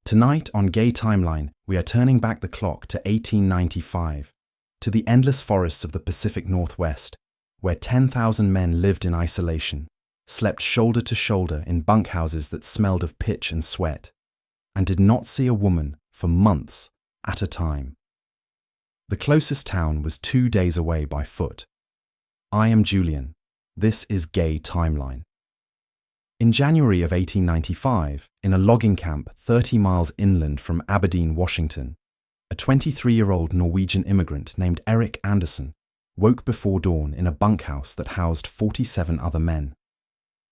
Tonight on Gay Timeline, we are turning back the clock to 1895, to the endless forests of the Pacific Northwest, where 10,000 men lived in isolation, slept shoulder to shoulder in bunkhouses that smelled of pitch and sweat, and did not see a woman for months at a time. The closest town was 2 days away by foot. I am Julian. This is Gay Timeline. In January of 1895, in a logging camp 30 miles inland from Aberdeen, Washington, a 23-year-old Norwegian immigrant named Eric Anderson woke before dawn in a bunkhouse that housed 47 other men.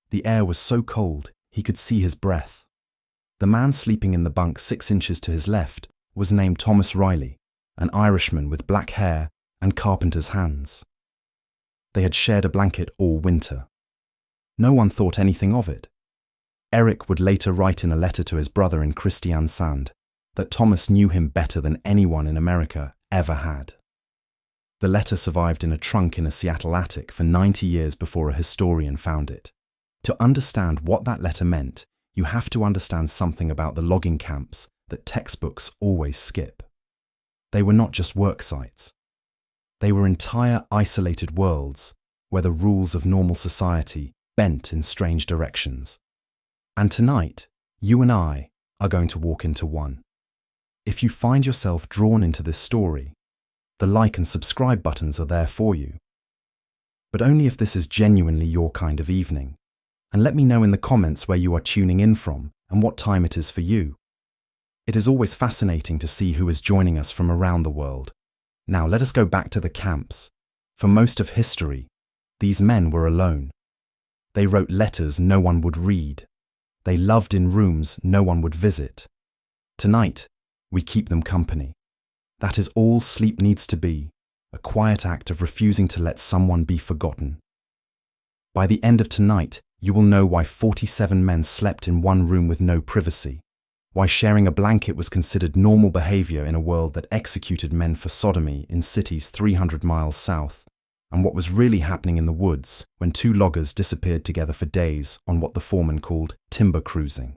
The air was so cold he could see his breath. The man sleeping in the bunk 6 inches to his left was named Thomas Riley, an Irishman with black hair and carpenter's hands. They had shared a blanket all winter. No one thought anything of it. Eric would later write in a letter to his brother in Kristiansand that Thomas knew him better than anyone in America ever had. The letter survived in a trunk in a Seattle attic for 90 years before a historian found it. To understand what that letter meant, you have to understand something about the logging camps that textbooks always skip. They were not just work sites. They were entire isolated worlds where the rules of normal society bent in strange directions. And tonight, you and I are going to walk into one. If you find yourself drawn into this story, the like and subscribe buttons are there for you. But only if this is genuinely your kind of evening. And let me know in the comments where you are tuning in from and what time it is for you. It is always fascinating to see who is joining us from around the world. Now let us go back to the camps. For most of history, these men were alone. They wrote letters no one would read. They loved in rooms no one would visit. Tonight, we keep them company. That is all sleep needs to be, a quiet act of refusing to let someone be forgotten. By the end of tonight, you will know why 47 men slept in one room with no privacy, why sharing a blanket was considered normal behavior in a world that executed men for sodomy in cities 300 miles south, and what was really happening in the woods when 2 loggers disappeared together for days on what the foreman called timber cruising.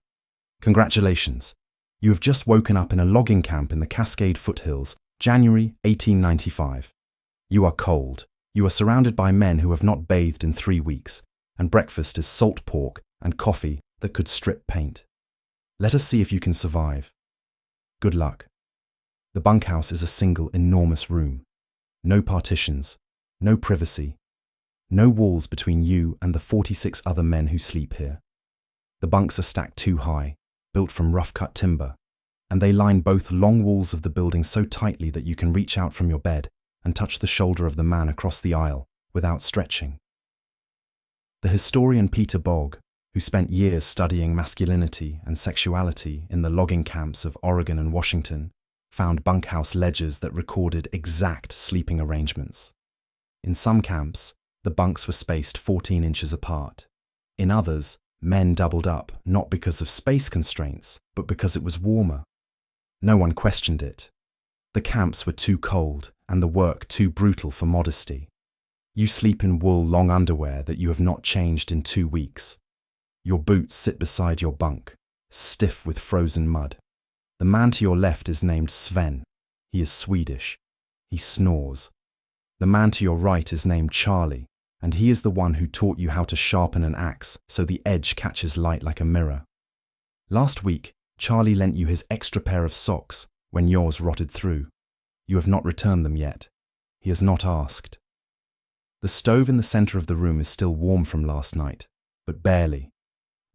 Congratulations! You have just woken up in a logging camp in the Cascade Foothills, January 1895. You are cold. You are surrounded by men who have not bathed in 3 weeks, and breakfast is salt pork and coffee that could strip paint. Let us see if you can survive. Good luck. The bunkhouse is a single enormous room. No partitions. No privacy, no walls between you and the 46 other men who sleep here. The bunks are stacked too high, built from rough-cut timber, and they line both long walls of the building so tightly that you can reach out from your bed and touch the shoulder of the man across the aisle without stretching. The historian Peter Bogg, who spent years studying masculinity and sexuality in the logging camps of Oregon and Washington, found bunkhouse ledgers that recorded exact sleeping arrangements. In some camps, the bunks were spaced 14 inches apart. In others, men doubled up, not because of space constraints, but because it was warmer. No one questioned it. The camps were too cold and the work too brutal for modesty. You sleep in wool long underwear that you have not changed in 2 weeks. Your boots sit beside your bunk, stiff with frozen mud. The man to your left is named Sven. He is Swedish. He snores. The man to your right is named Charlie, and he is the one who taught you how to sharpen an axe so the edge catches light like a mirror. Last week, Charlie lent you his extra pair of socks when yours rotted through. You have not returned them yet. He has not asked. The stove in the center of the room is still warm from last night, but barely.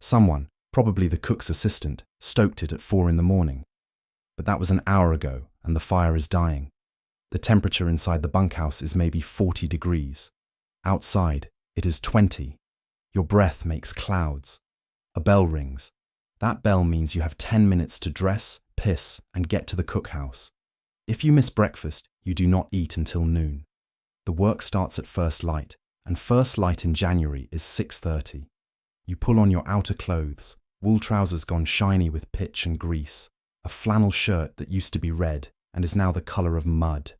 Someone, probably the cook's assistant, stoked it at 4 in the morning. But that was an hour ago, and the fire is dying. The temperature inside the bunkhouse is maybe 40 degrees. Outside, it is 20. Your breath makes clouds. A bell rings. That bell means you have 10 minutes to dress, piss, and get to the cookhouse. If you miss breakfast, you do not eat until noon. The work starts at first light, and first light in January is 6:30. You pull on your outer clothes, wool trousers gone shiny with pitch and grease, a flannel shirt that used to be red and is now the color of mud,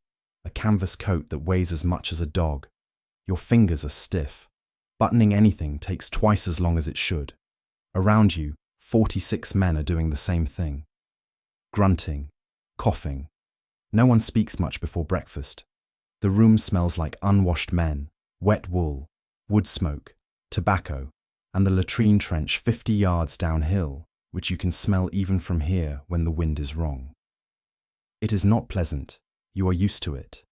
a canvas coat that weighs as much as a dog. Your fingers are stiff. Buttoning anything takes twice as long as it should. Around you, 46 men are doing the same thing. grunting, coughing. No one speaks much before breakfast. The room smells like unwashed men, wet wool, wood smoke, tobacco, and the latrine trench 50 yards downhill, which you can smell even from here when the wind is wrong. It is not pleasant. You are used to it.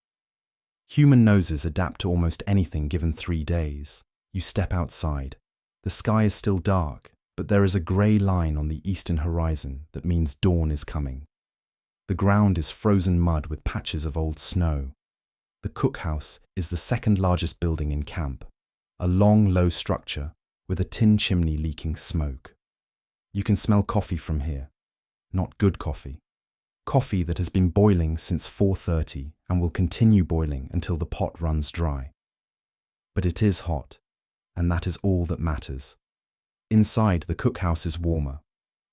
Human noses adapt to almost anything given 3 days. You step outside. The sky is still dark, but there is a grey line on the eastern horizon that means dawn is coming. The ground is frozen mud with patches of old snow. The cookhouse is the second largest building in camp, a long, low structure with a tin chimney leaking smoke. You can smell coffee from here. Not good coffee. Coffee that has been boiling since 4:30 and will continue boiling until the pot runs dry. But it is hot, and that is all that matters. Inside, the cookhouse is warmer.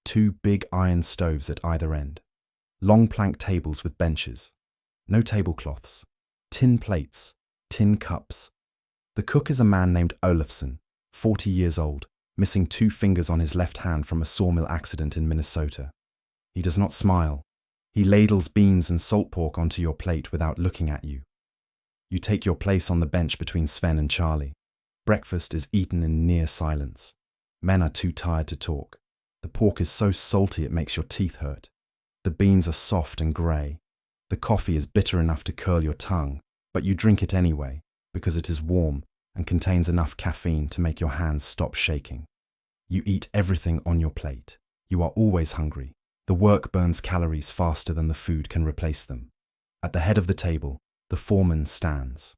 2 big iron stoves at either end. Long plank tables with benches. No tablecloths. Tin plates. Tin cups. The cook is a man named Olafsson, 40 years old, missing 2 fingers on his left hand from a sawmill accident in Minnesota. He does not smile. He ladles beans and salt pork onto your plate without looking at you. You take your place on the bench between Sven and Charlie. Breakfast is eaten in near silence. Men are too tired to talk. The pork is so salty it makes your teeth hurt. The beans are soft and grey. The coffee is bitter enough to curl your tongue, but you drink it anyway because it is warm and contains enough caffeine to make your hands stop shaking. You eat everything on your plate. You are always hungry. The work burns calories faster than the food can replace them. At the head of the table, the foreman stands.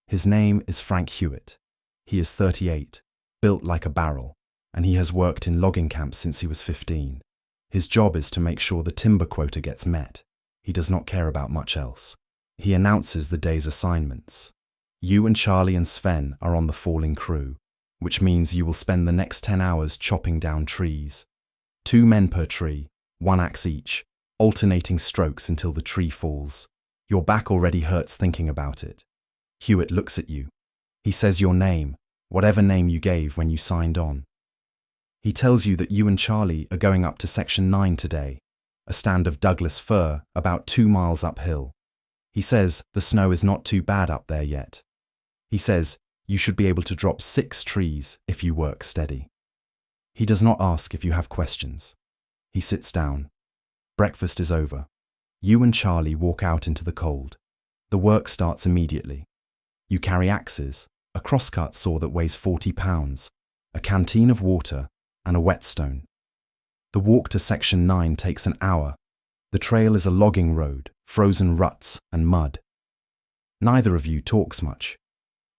His name is Frank Hewitt. He is 38, built like a barrel, and he has worked in logging camps since he was 15. His job is to make sure the timber quota gets met. He does not care about much else. He announces the day's assignments. You and Charlie and Sven are on the falling crew, which means you will spend the next 10 hours chopping down trees. 2 men per tree, 1 axe each, alternating strokes until the tree falls. Your back already hurts thinking about it. Hewitt looks at you. He says your name, whatever name you gave when you signed on. He tells you that you and Charlie are going up to Section 9 today, a stand of Douglas fir about 2 miles uphill. He says the snow is not too bad up there yet. He says you should be able to drop 6 trees if you work steady. He does not ask if you have questions. He sits down. Breakfast is over. You and Charlie walk out into the cold. The work starts immediately. You carry axes, a crosscut saw that weighs 40 pounds, a canteen of water, and a whetstone. The walk to Section 9 takes an hour. The trail is a logging road, frozen ruts and mud. Neither of you talks much.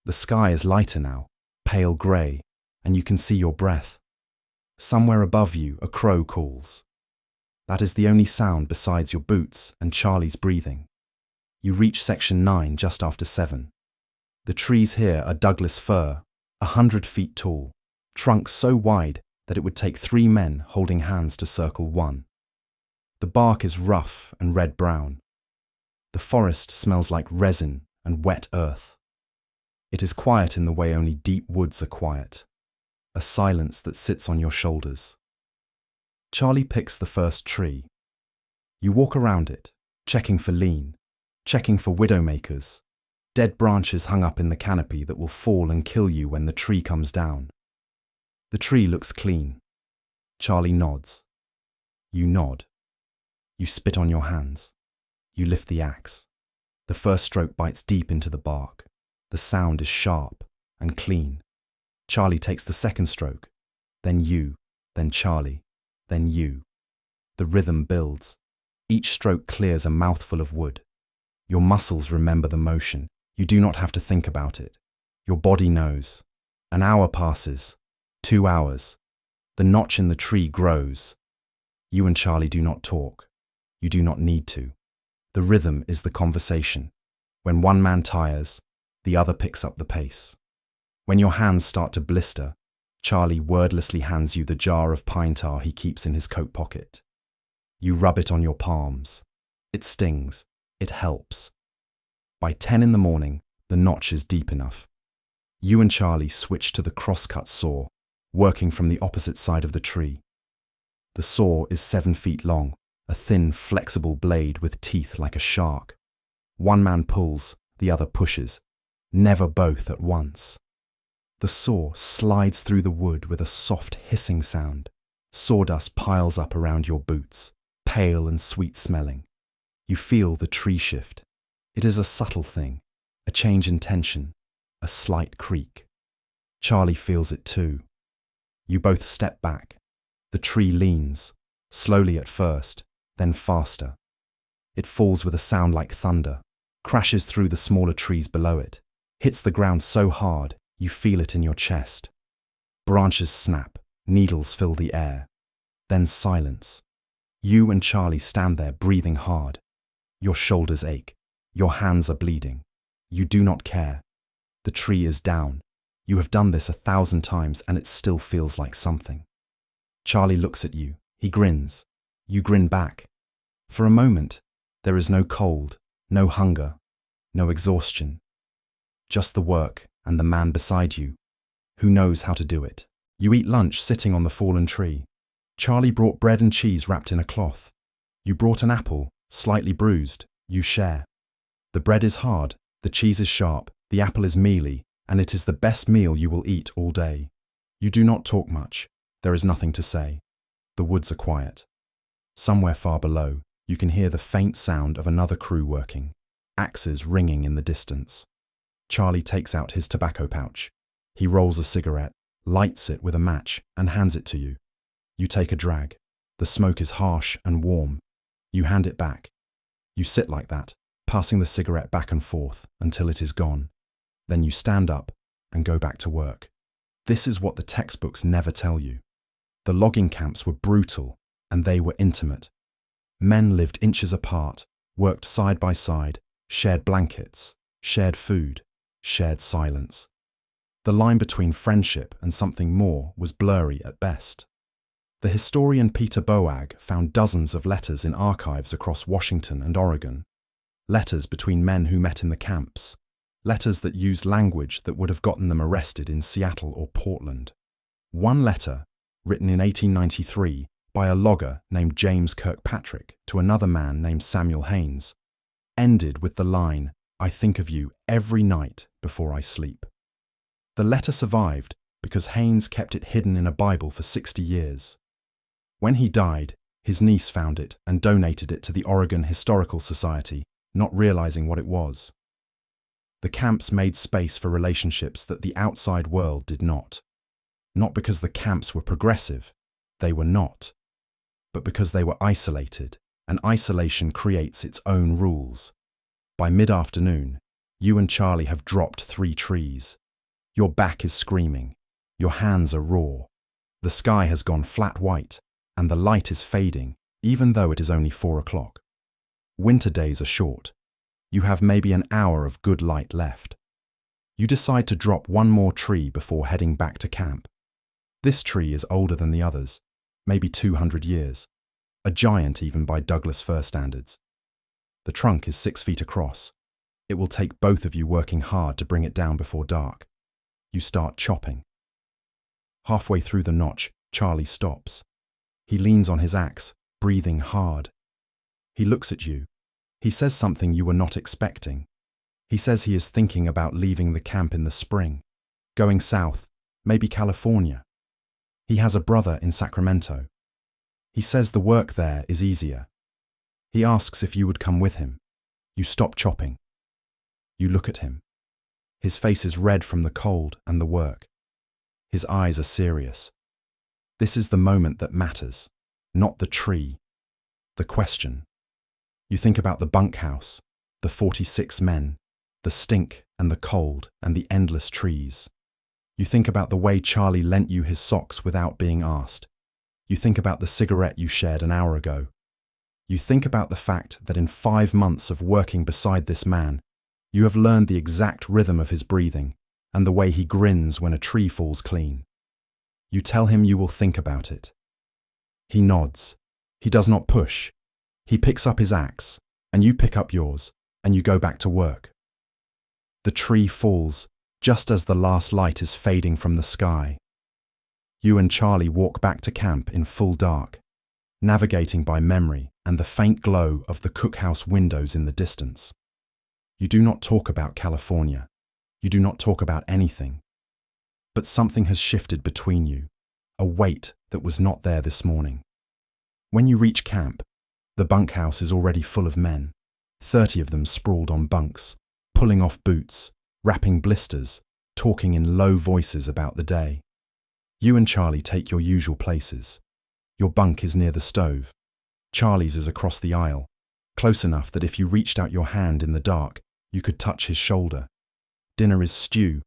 The sky is lighter now, pale grey, and you can see your breath. Somewhere above you, a crow calls. That is the only sound besides your boots and Charlie's breathing. You reach Section 9 just after 7. The trees here are Douglas fir, 100 feet tall, trunks so wide that it would take 3 men holding hands to circle one. The bark is rough and red-brown. The forest smells like resin and wet earth. It is quiet in the way only deep woods are quiet, a silence that sits on your shoulders. Charlie picks the first tree. You walk around it, checking for lean, checking for widowmakers, dead branches hung up in the canopy that will fall and kill you when the tree comes down. The tree looks clean. Charlie nods. You nod. You spit on your hands. You lift the axe. The first stroke bites deep into the bark. The sound is sharp and clean. Charlie takes the second stroke, then you, then Charlie, then you. The rhythm builds. Each stroke clears a mouthful of wood. Your muscles remember the motion. You do not have to think about it. Your body knows. An hour passes. 2 hours. The notch in the tree grows. You and Charlie do not talk. You do not need to. The rhythm is the conversation. When one man tires, the other picks up the pace. When your hands start to blister, Charlie wordlessly hands you the jar of pine tar he keeps in his coat pocket. You rub it on your palms. It stings. It helps. By 10 in the morning, the notch is deep enough. You and Charlie switch to the crosscut saw, working from the opposite side of the tree. The saw is 7 feet long, a thin, flexible blade with teeth like a shark. One man pulls, the other pushes, never both at once. The saw slides through the wood with a soft hissing sound. Sawdust piles up around your boots, pale and sweet-smelling. You feel the tree shift. It is a subtle thing, a change in tension, a slight creak. Charlie feels it too. You both step back. The tree leans, slowly at first, then faster. It falls with a sound like thunder, crashes through the smaller trees below it, hits the ground so hard you feel it in your chest. Branches snap, needles fill the air. Then silence. You and Charlie stand there breathing hard. Your shoulders ache. Your hands are bleeding. You do not care. The tree is down. You have done this 1,000 times and it still feels like something. Charlie looks at you. He grins. You grin back. For a moment, there is no cold, no hunger, no exhaustion. Just the work and the man beside you, who knows how to do it. You eat lunch sitting on the fallen tree. Charlie brought bread and cheese wrapped in a cloth. You brought an apple, slightly bruised. You share. The bread is hard, the cheese is sharp, the apple is mealy, and it is the best meal you will eat all day. You do not talk much. There is nothing to say. The woods are quiet. Somewhere far below, you can hear the faint sound of another crew working, axes ringing in the distance. Charlie takes out his tobacco pouch. He rolls a cigarette, lights it with a match, and hands it to you. You take a drag. The smoke is harsh and warm. You hand it back. You sit like that, passing the cigarette back and forth until it is gone. Then you stand up and go back to work. This is what the textbooks never tell you. The logging camps were brutal and they were intimate. Men lived inches apart, worked side by side, shared blankets, shared food, shared silence. The line between friendship and something more was blurry at best. The historian Peter Boag found dozens of letters in archives across Washington and Oregon. Letters between men who met in the camps. Letters that used language that would have gotten them arrested in Seattle or Portland. One letter, written in 1893 by a logger named James Kirkpatrick to another man named Samuel Haynes, ended with the line, "I think of you every night before I sleep." The letter survived because Haynes kept it hidden in a Bible for 60 years. When he died, his niece found it and donated it to the Oregon Historical Society, not realizing what it was. The camps made space for relationships that the outside world did not. Not because the camps were progressive, they were not, but because they were isolated, and isolation creates its own rules. By mid-afternoon, you and Charlie have dropped 3 trees. Your back is screaming, your hands are raw. The sky has gone flat white, and the light is fading, even though it is only 4 o'clock. Winter days are short. You have maybe an hour of good light left. You decide to drop one more tree before heading back to camp. This tree is older than the others, maybe 200 years, a giant even by Douglas fir standards. The trunk is 6 feet across. It will take both of you working hard to bring it down before dark. You start chopping. Halfway through the notch, Charlie stops. He leans on his axe, breathing hard. He looks at you. He says something you were not expecting. He says he is thinking about leaving the camp in the spring, going south, maybe California. He has a brother in Sacramento. He says the work there is easier. He asks if you would come with him. You stop chopping. You look at him. His face is red from the cold and the work. His eyes are serious. This is the moment that matters, not the tree, the question. You think about the bunkhouse, the 46 men, the stink and the cold and the endless trees. You think about the way Charlie lent you his socks without being asked. You think about the cigarette you shared an hour ago. You think about the fact that in 5 months of working beside this man, you have learned the exact rhythm of his breathing and the way he grins when a tree falls clean. You tell him you will think about it. He nods. He does not push. He picks up his axe, and you pick up yours, and you go back to work. The tree falls just as the last light is fading from the sky. You and Charlie walk back to camp in full dark, navigating by memory and the faint glow of the cookhouse windows in the distance. You do not talk about California. You do not talk about anything. But something has shifted between you, a weight that was not there this morning. When you reach camp, the bunkhouse is already full of men, 30 of them sprawled on bunks, pulling off boots, wrapping blisters, talking in low voices about the day. You and Charlie take your usual places. Your bunk is near the stove. Charlie's is across the aisle, close enough that if you reached out your hand in the dark, you could touch his shoulder. Dinner is stew,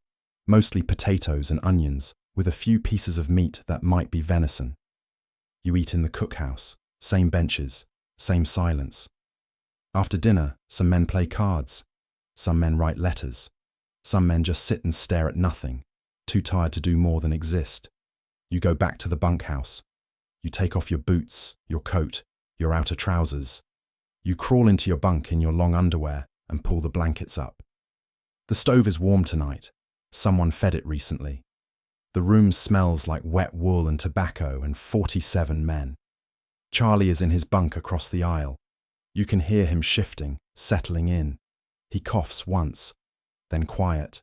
mostly potatoes and onions, with a few pieces of meat that might be venison. You eat in the cookhouse, same benches, same silence. After dinner, some men play cards. Some men write letters. Some men just sit and stare at nothing, too tired to do more than exist. You go back to the bunkhouse. You take off your boots, your coat, your outer trousers. You crawl into your bunk in your long underwear and pull the blankets up. The stove is warm tonight. Someone fed it recently. The room smells like wet wool and tobacco and 47 men. Charlie is in his bunk across the aisle. You can hear him shifting, settling in. He coughs once, then quiet.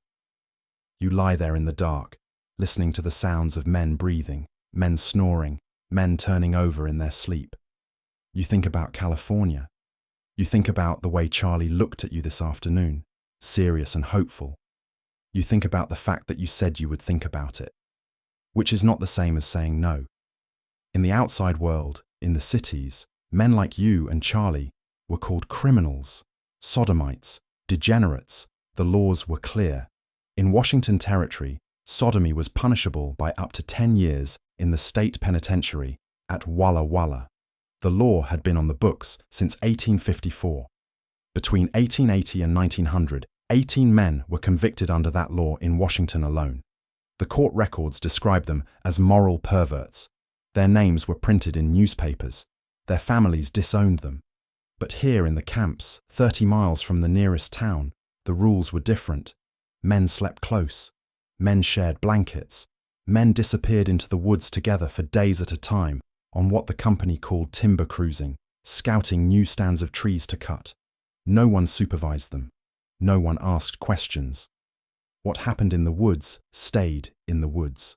You lie there in the dark, listening to the sounds of men breathing, men snoring, men turning over in their sleep. You think about California. You think about the way Charlie looked at you this afternoon, serious and hopeful. You think about the fact that you said you would think about it, which is not the same as saying no. In the outside world, in the cities, men like you and Charlie were called criminals, sodomites, degenerates. The laws were clear. In Washington Territory, sodomy was punishable by up to 10 years in the state penitentiary at Walla Walla. The law had been on the books since 1854. Between 1880 and 1900, 18 men were convicted under that law in Washington alone. The court records describe them as moral perverts. Their names were printed in newspapers. Their families disowned them. But here in the camps, 30 miles from the nearest town, the rules were different. Men slept close. Men shared blankets. Men disappeared into the woods together for days at a time on what the company called timber cruising, scouting new stands of trees to cut. No one supervised them. No one asked questions. What happened in the woods stayed in the woods.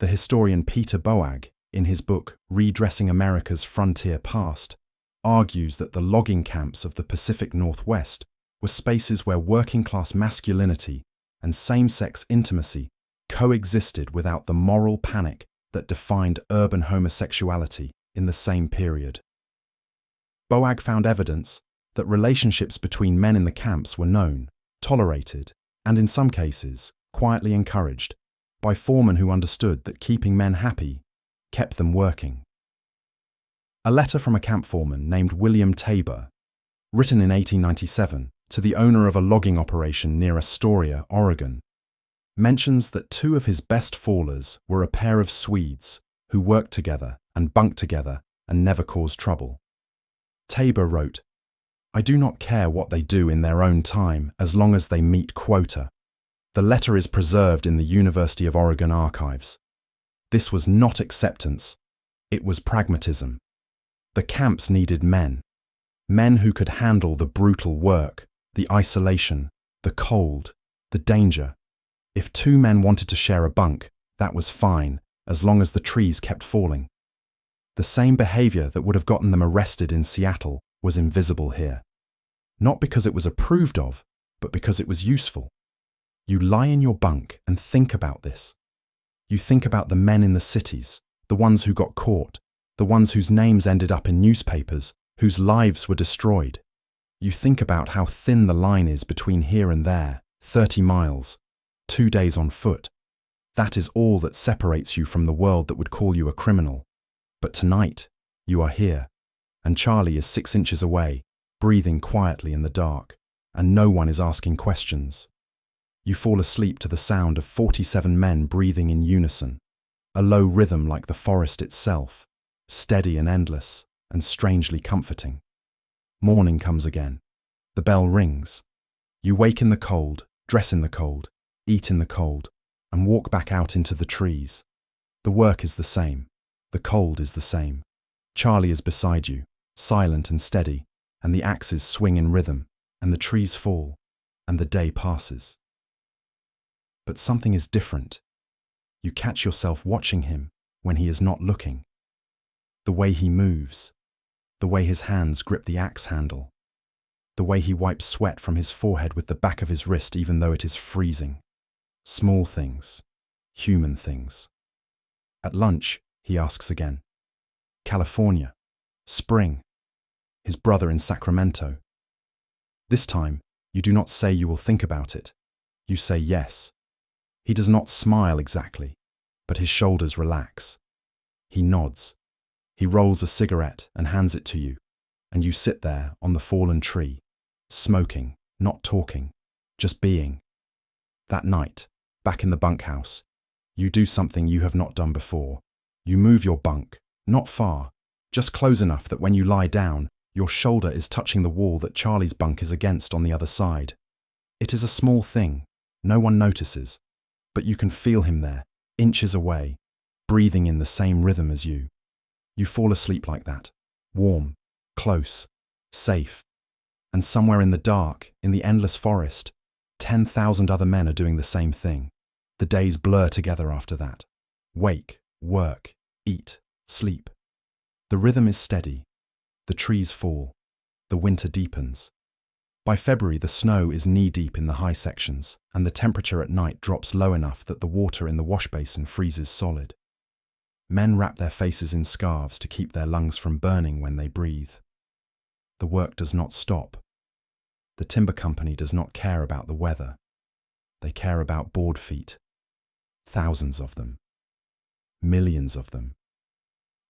The historian Peter Boag, in his book Redressing America's Frontier Past, argues that the logging camps of the Pacific Northwest were spaces where working-class masculinity and same-sex intimacy coexisted without the moral panic that defined urban homosexuality in the same period. Boag found evidence that relationships between men in the camps were known, tolerated, and in some cases, quietly encouraged by foremen who understood that keeping men happy kept them working. A letter from a camp foreman named William Tabor, written in 1897 to the owner of a logging operation near Astoria, Oregon, mentions that two of his best fallers were a pair of Swedes who worked together and bunked together and never caused trouble. Tabor wrote, "I do not care what they do in their own time as long as they meet quota." The letter is preserved in the University of Oregon archives. This was not acceptance, it was pragmatism. The camps needed men. Men who could handle the brutal work, the isolation, the cold, the danger. If two men wanted to share a bunk, that was fine, as long as the trees kept falling. The same behavior that would have gotten them arrested in Seattle was invisible here. Not because it was approved of, but because it was useful. You lie in your bunk and think about this. You think about the men in the cities, the ones who got caught, the ones whose names ended up in newspapers, whose lives were destroyed. You think about how thin the line is between here and there, 30 miles, 2 days on foot. That is all that separates you from the world that would call you a criminal. But tonight, you are here, and Charlie is 6 inches away, breathing quietly in the dark, and no one is asking questions. You fall asleep to the sound of 47 men breathing in unison, a low rhythm like the forest itself, steady and endless, and strangely comforting. Morning comes again. The bell rings. You wake in the cold, dress in the cold, eat in the cold, and walk back out into the trees. The work is the same. The cold is the same. Charlie is beside you, silent and steady, and the axes swing in rhythm, and the trees fall, and the day passes. But something is different. You catch yourself watching him when he is not looking. The way he moves, the way his hands grip the axe handle, the way he wipes sweat from his forehead with the back of his wrist even though it is freezing. Small things, human things. At lunch, he asks again. California, spring, his brother in Sacramento. This time, you do not say you will think about it. You say yes. He does not smile exactly, but his shoulders relax. He nods. He rolls a cigarette and hands it to you, and you sit there on the fallen tree, smoking, not talking, just being. That night, back in the bunkhouse, you do something you have not done before. You move your bunk, not far, just close enough that when you lie down, your shoulder is touching the wall that Charlie's bunk is against on the other side. It is a small thing, no one notices, but you can feel him there, inches away, breathing in the same rhythm as you. You fall asleep like that, warm, close, safe. And somewhere in the dark, in the endless forest, 10,000 other men are doing the same thing. The days blur together after that. Wake, work, eat, sleep. The rhythm is steady. The trees fall. The winter deepens. By February, the snow is knee-deep in the high sections, and the temperature at night drops low enough that the water in the wash basin freezes solid. Men wrap their faces in scarves to keep their lungs from burning when they breathe. The work does not stop. The timber company does not care about the weather. They care about board feet. Thousands of them. Millions of them.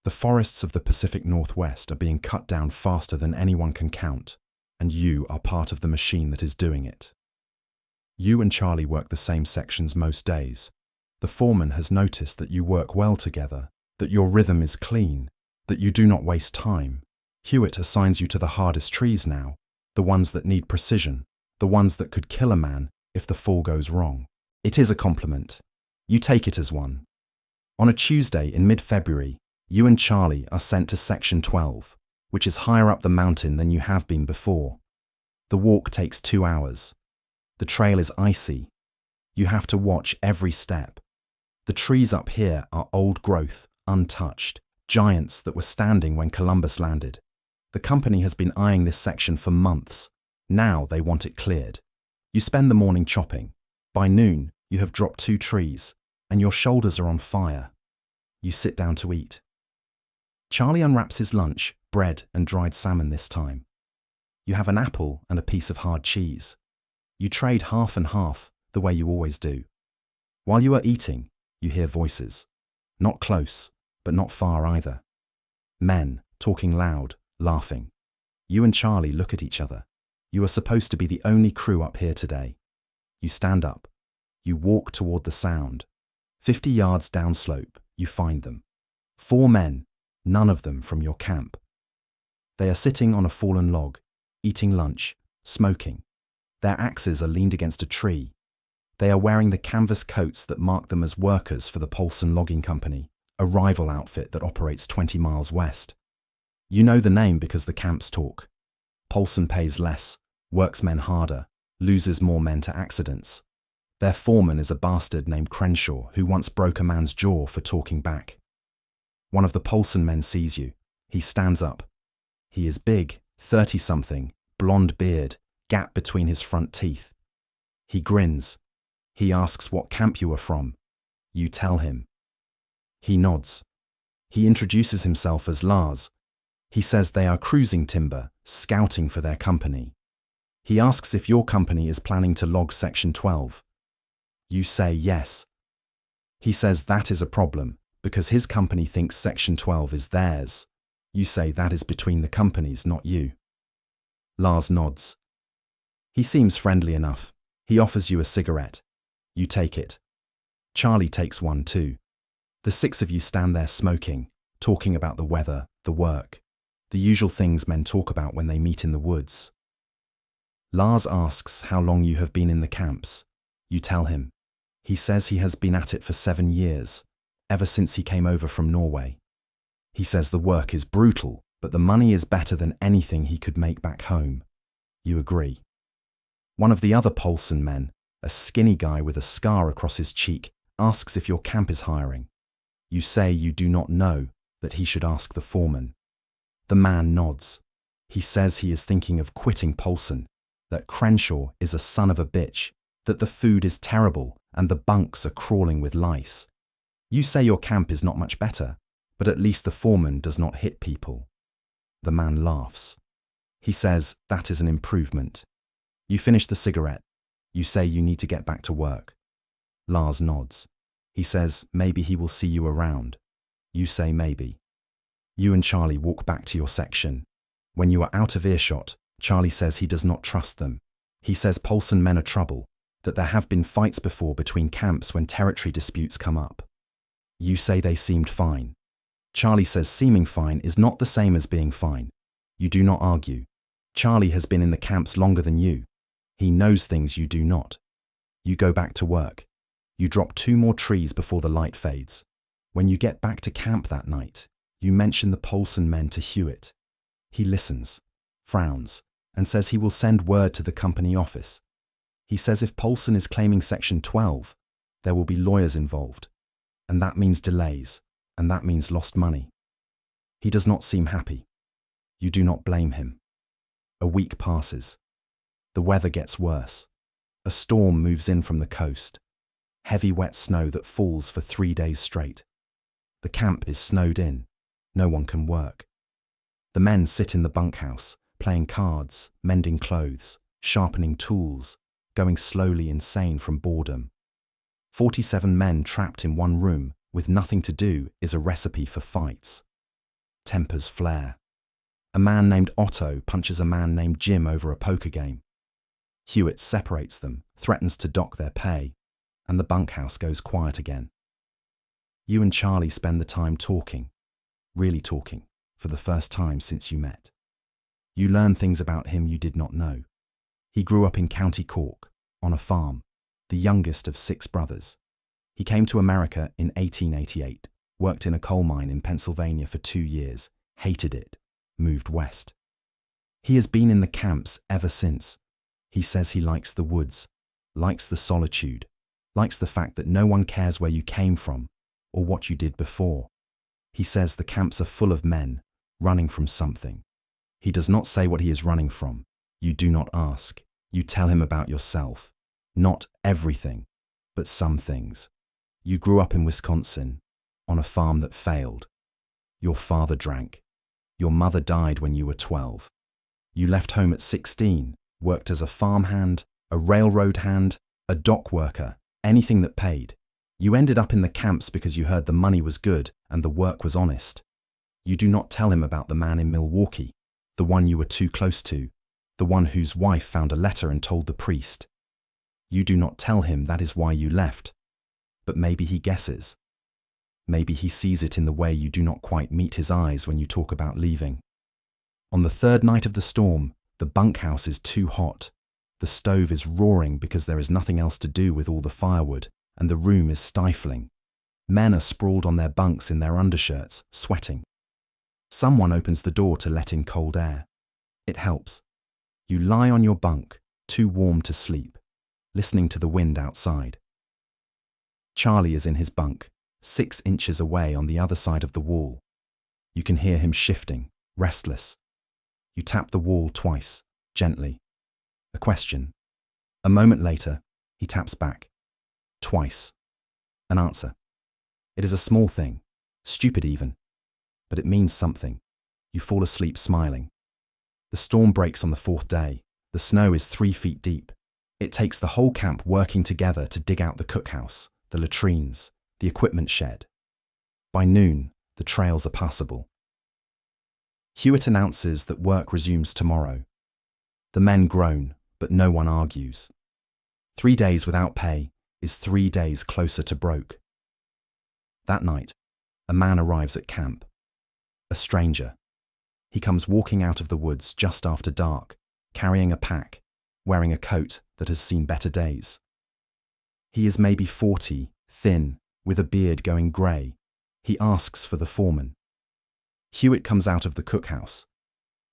The forests of the Pacific Northwest are being cut down faster than anyone can count, and you are part of the machine that is doing it. You and Charlie work the same sections most days. The foreman has noticed that you work well together, that your rhythm is clean, that you do not waste time. Hewitt assigns you to the hardest trees now, the ones that need precision, the ones that could kill a man if the fall goes wrong. It is a compliment. You take it as one. On a Tuesday in mid-February, you and Charlie are sent to Section 12, which is higher up the mountain than you have been before. The walk takes 2 hours. The trail is icy. You have to watch every step. The trees up here are old growth, untouched, giants that were standing when Columbus landed. The company has been eyeing this section for months. Now they want it cleared. You spend the morning chopping. By noon, you have dropped 2 trees, and your shoulders are on fire. You sit down to eat. Charlie unwraps his lunch, bread and dried salmon this time. You have an apple and a piece of hard cheese. You trade half and half, the way you always do. While you are eating, you hear voices. Not close, but not far either. Men, talking loud, laughing. You and Charlie look at each other. You are supposed to be the only crew up here today. You stand up. You walk toward the sound. 50 yards downslope, you find them. 4 men, none of them from your camp. They are sitting on a fallen log, eating lunch, smoking. Their axes are leaned against a tree. They are wearing the canvas coats that mark them as workers for the Polson Logging Company, a rival outfit that operates 20 miles west. You know the name because the camps talk. Polson pays less, works men harder, loses more men to accidents. Their foreman is a bastard named Crenshaw who once broke a man's jaw for talking back. One of the Polson men sees you. He stands up. He is big, 30-something, blonde beard, gap between his front teeth. He grins. He asks what camp you are from. You tell him. He nods. He introduces himself as Lars. He says they are cruising timber, scouting for their company. He asks if your company is planning to log Section 12. You say yes. He says that is a problem, because his company thinks Section 12 is theirs. You say that is between the companies, not you. Lars nods. He seems friendly enough. He offers you a cigarette. You take it. Charlie takes one too. The 6 of you stand there smoking, talking about the weather, the work, the usual things men talk about when they meet in the woods. Lars asks how long you have been in the camps. You tell him. He says he has been at it for 7 years, ever since he came over from Norway. He says the work is brutal, but the money is better than anything he could make back home. You agree. One of the other Polson men, a skinny guy with a scar across his cheek, asks if your camp is hiring. You say you do not know, that he should ask the foreman. The man nods. He says he is thinking of quitting Polson, that Crenshaw is a son of a bitch, that the food is terrible and the bunks are crawling with lice. You say your camp is not much better, but at least the foreman does not hit people. The man laughs. He says that is an improvement. You finish the cigarette. You say you need to get back to work. Lars nods. He says maybe he will see you around. You say maybe. You and Charlie walk back to your section. When you are out of earshot, Charlie says he does not trust them. He says Polson men are trouble, that there have been fights before between camps when territory disputes come up. You say they seemed fine. Charlie says seeming fine is not the same as being fine. You do not argue. Charlie has been in the camps longer than you. He knows things you do not. You go back to work. You drop 2 more trees before the light fades. When you get back to camp that night, you mention the Polson men to Hewitt. He listens, frowns, and says he will send word to the company office. He says if Polson is claiming Section 12, there will be lawyers involved, and that means delays, and that means lost money. He does not seem happy. You do not blame him. A week passes. The weather gets worse. A storm moves in from the coast. Heavy wet snow that falls for 3 days straight. The camp is snowed in. No one can work. The men sit in the bunkhouse, playing cards, mending clothes, sharpening tools, going slowly insane from boredom. 47 men trapped in one room with nothing to do is a recipe for fights. Tempers flare. A man named Otto punches a man named Jim over a poker game. Hewitt separates them, threatens to dock their pay, and the bunkhouse goes quiet again. You and Charlie spend the time talking, really talking, for the first time since you met. You learn things about him you did not know. He grew up in County Cork, on a farm, the youngest of 6 brothers. He came to America in 1888, worked in a coal mine in Pennsylvania for 2 years, hated it, moved west. He has been in the camps ever since. He says he likes the woods, likes the solitude, likes the fact that no one cares where you came from or what you did before. He says the camps are full of men, running from something. He does not say what he is running from. You do not ask. You tell him about yourself. Not everything, but some things. You grew up in Wisconsin, on a farm that failed. Your father drank. Your mother died when you were 12. You left home at 16, worked as a farmhand, a railroad hand, a dock worker, anything that paid. You ended up in the camps because you heard the money was good and the work was honest. You do not tell him about the man in Milwaukee, the one you were too close to, the one whose wife found a letter and told the priest. You do not tell him that is why you left, but maybe he guesses. Maybe he sees it in the way you do not quite meet his eyes when you talk about leaving. On the 3rd night of the storm, the bunkhouse is too hot. The stove is roaring because there is nothing else to do with all the firewood, and the room is stifling. Men are sprawled on their bunks in their undershirts, sweating. Someone opens the door to let in cold air. It helps. You lie on your bunk, too warm to sleep, listening to the wind outside. Charlie is in his bunk, 6 inches away on the other side of the wall. You can hear him shifting, restless. You tap the wall twice, gently. A question. A moment later, he taps back. Twice. An answer. It is a small thing, stupid even, but it means something. You fall asleep smiling. The storm breaks on the 4th day. The snow is 3 feet deep. It takes the whole camp working together to dig out the cookhouse, the latrines, the equipment shed. By noon, the trails are passable. Hewitt announces that work resumes tomorrow. The men groan, but no one argues. 3 days without pay is 3 days closer to broke. That night, a man arrives at camp. A stranger. He comes walking out of the woods just after dark, carrying a pack, wearing a coat that has seen better days. He is maybe 40, thin, with a beard going grey. He asks for the foreman. Hewitt comes out of the cookhouse.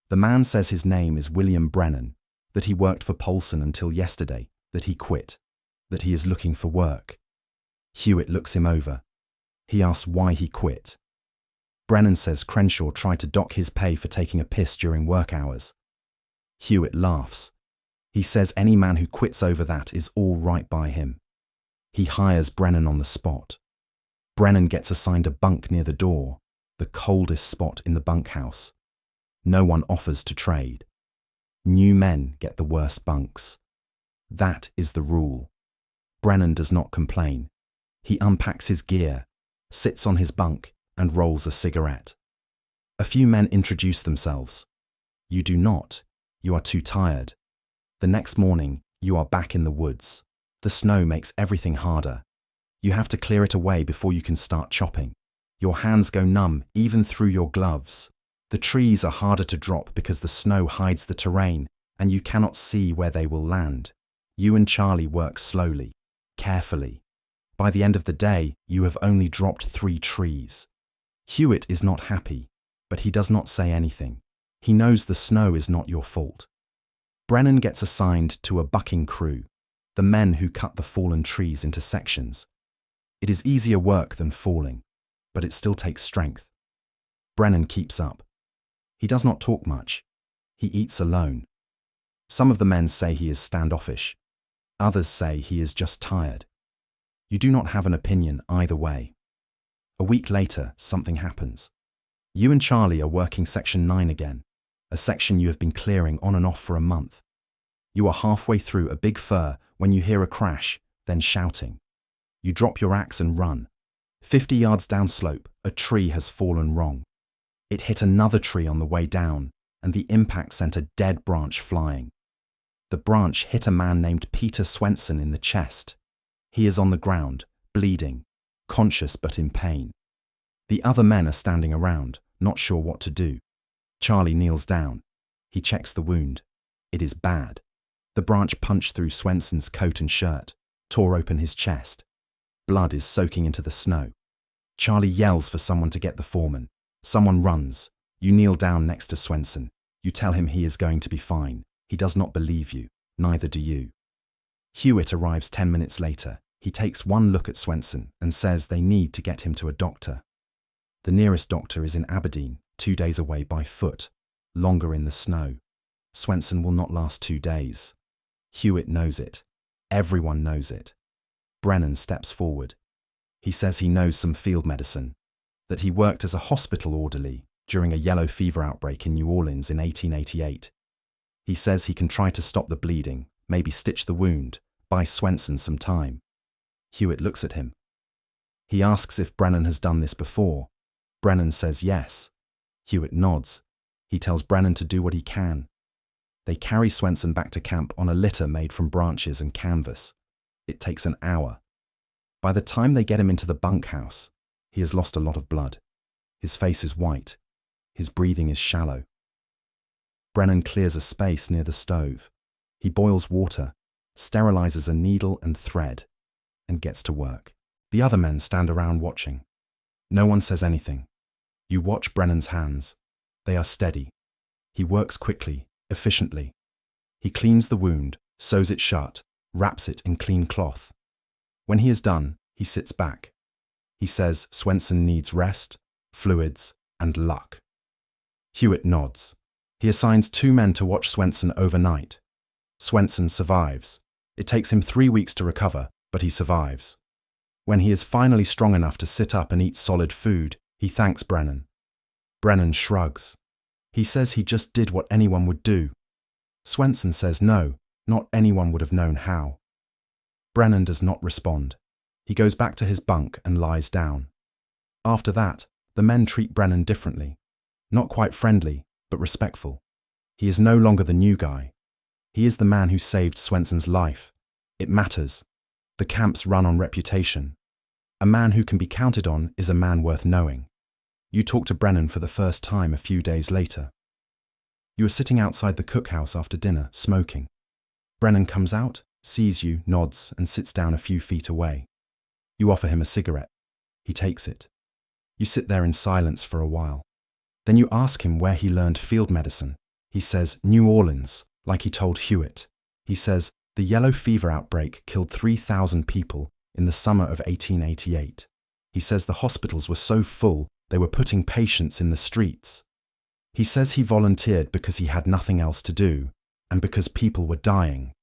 The man says his name is William Brennan, that he worked for Polson until yesterday, that he quit, that he is looking for work. Hewitt looks him over. He asks why he quit. Brennan says Crenshaw tried to dock his pay for taking a piss during work hours. Hewitt laughs. He says any man who quits over that is all right by him. He hires Brennan on the spot. Brennan gets assigned a bunk near the door, the coldest spot in the bunkhouse. No one offers to trade. New men get the worst bunks. That is the rule. Brennan does not complain. He unpacks his gear, sits on his bunk, and rolls a cigarette. A few men introduce themselves. You do not. You are too tired. The next morning, you are back in the woods. The snow makes everything harder. You have to clear it away before you can start chopping. Your hands go numb, even through your gloves. The trees are harder to drop because the snow hides the terrain, and you cannot see where they will land. You and Charlie work slowly, carefully. By the end of the day, you have only dropped 3 trees. Hewitt is not happy, but he does not say anything. He knows the snow is not your fault. Brennan gets assigned to a bucking crew, the men who cut the fallen trees into sections. It is easier work than falling, but it still takes strength. Brennan keeps up. He does not talk much. He eats alone. Some of the men say he is standoffish. Others say he is just tired. You do not have an opinion either way. A week later, something happens. You and Charlie are working Section 9 again, a section you have been clearing on and off for a month. You are halfway through a big fir when you hear a crash, then shouting. You drop your axe and run. 50 yards downslope, a tree has fallen wrong. It hit another tree on the way down, and the impact sent a dead branch flying. The branch hit a man named Peter Swenson in the chest. He is on the ground, bleeding, conscious but in pain. The other men are standing around, not sure what to do. Charlie kneels down. He checks the wound. It is bad. The branch punched through Swenson's coat and shirt, tore open his chest. Blood is soaking into the snow. Charlie yells for someone to get the foreman. Someone runs. You kneel down next to Swenson. You tell him he is going to be fine. He does not believe you. Neither do you. Hewitt arrives 10 minutes later. He takes one look at Swenson and says they need to get him to a doctor. The nearest doctor is in Aberdeen, 2 days away by foot, longer in the snow. Swenson will not last 2 days. Hewitt knows it. Everyone knows it. Brennan steps forward. He says he knows some field medicine, that he worked as a hospital orderly during a yellow fever outbreak in New Orleans in 1888. He says he can try to stop the bleeding, maybe stitch the wound, buy Swenson some time. Hewitt looks at him. He asks if Brennan has done this before. Brennan says yes. Hewitt nods. He tells Brennan to do what he can. They carry Swenson back to camp on a litter made from branches and canvas. It takes an hour. By the time they get him into the bunkhouse, he has lost a lot of blood. His face is white. His breathing is shallow. Brennan clears a space near the stove. He boils water, sterilizes a needle and thread, and gets to work. The other men stand around watching. No one says anything. You watch Brennan's hands. They are steady. He works quickly, efficiently. He cleans the wound, sews it shut, wraps it in clean cloth. When he is done, he sits back. He says Swenson needs rest, fluids, and luck. Hewitt nods. He assigns 2 men to watch Swenson overnight. Swenson survives. It takes him 3 weeks to recover, but he survives. When he is finally strong enough to sit up and eat solid food, he thanks Brennan. Brennan shrugs. He says he just did what anyone would do. Swenson says no, not anyone would have known how. Brennan does not respond. He goes back to his bunk and lies down. After that, the men treat Brennan differently. Not quite friendly, but respectful. He is no longer the new guy. He is the man who saved Swenson's life. It matters. The camps run on reputation. A man who can be counted on is a man worth knowing. You talk to Brennan for the first time a few days later. You are sitting outside the cookhouse after dinner, smoking. Brennan comes out, sees you, nods, and sits down a few feet away. You offer him a cigarette. He takes it. You sit there in silence for a while. Then you ask him where he learned field medicine. He says New Orleans, like he told Hewitt. He says the yellow fever outbreak killed 3,000 people in the summer of 1888. He says the hospitals were so full they were putting patients in the streets. He says he volunteered because he had nothing else to do and because people were dying.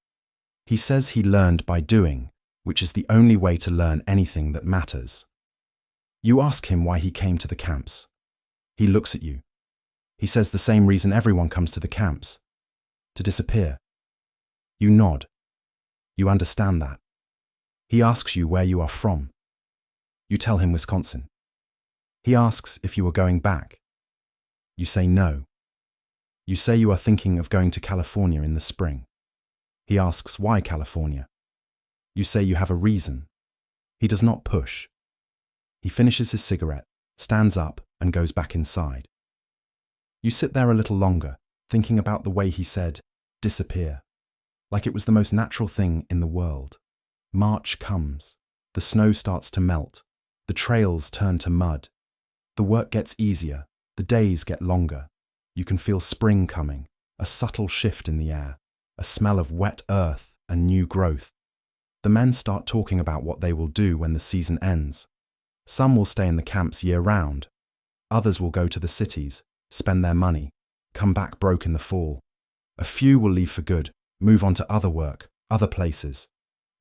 He says he learned by doing, which is the only way to learn anything that matters. You ask him why he came to the camps. He looks at you. He says the same reason everyone comes to the camps: to disappear. You nod. You understand that. He asks you where you are from. You tell him Wisconsin. He asks if you are going back. You say no. You say you are thinking of going to California in the spring. He asks why California. You say you have a reason. He does not push. He finishes his cigarette, stands up, and goes back inside. You sit there a little longer, thinking about the way he said, disappear, like it was the most natural thing in the world. March comes. The snow starts to melt. The trails turn to mud. The work gets easier. The days get longer. You can feel spring coming, a subtle shift in the air, a smell of wet earth and new growth. The men start talking about what they will do when the season ends. Some will stay in the camps year-round. Others will go to the cities, spend their money, come back broke in the fall. A few will leave for good, move on to other work, other places.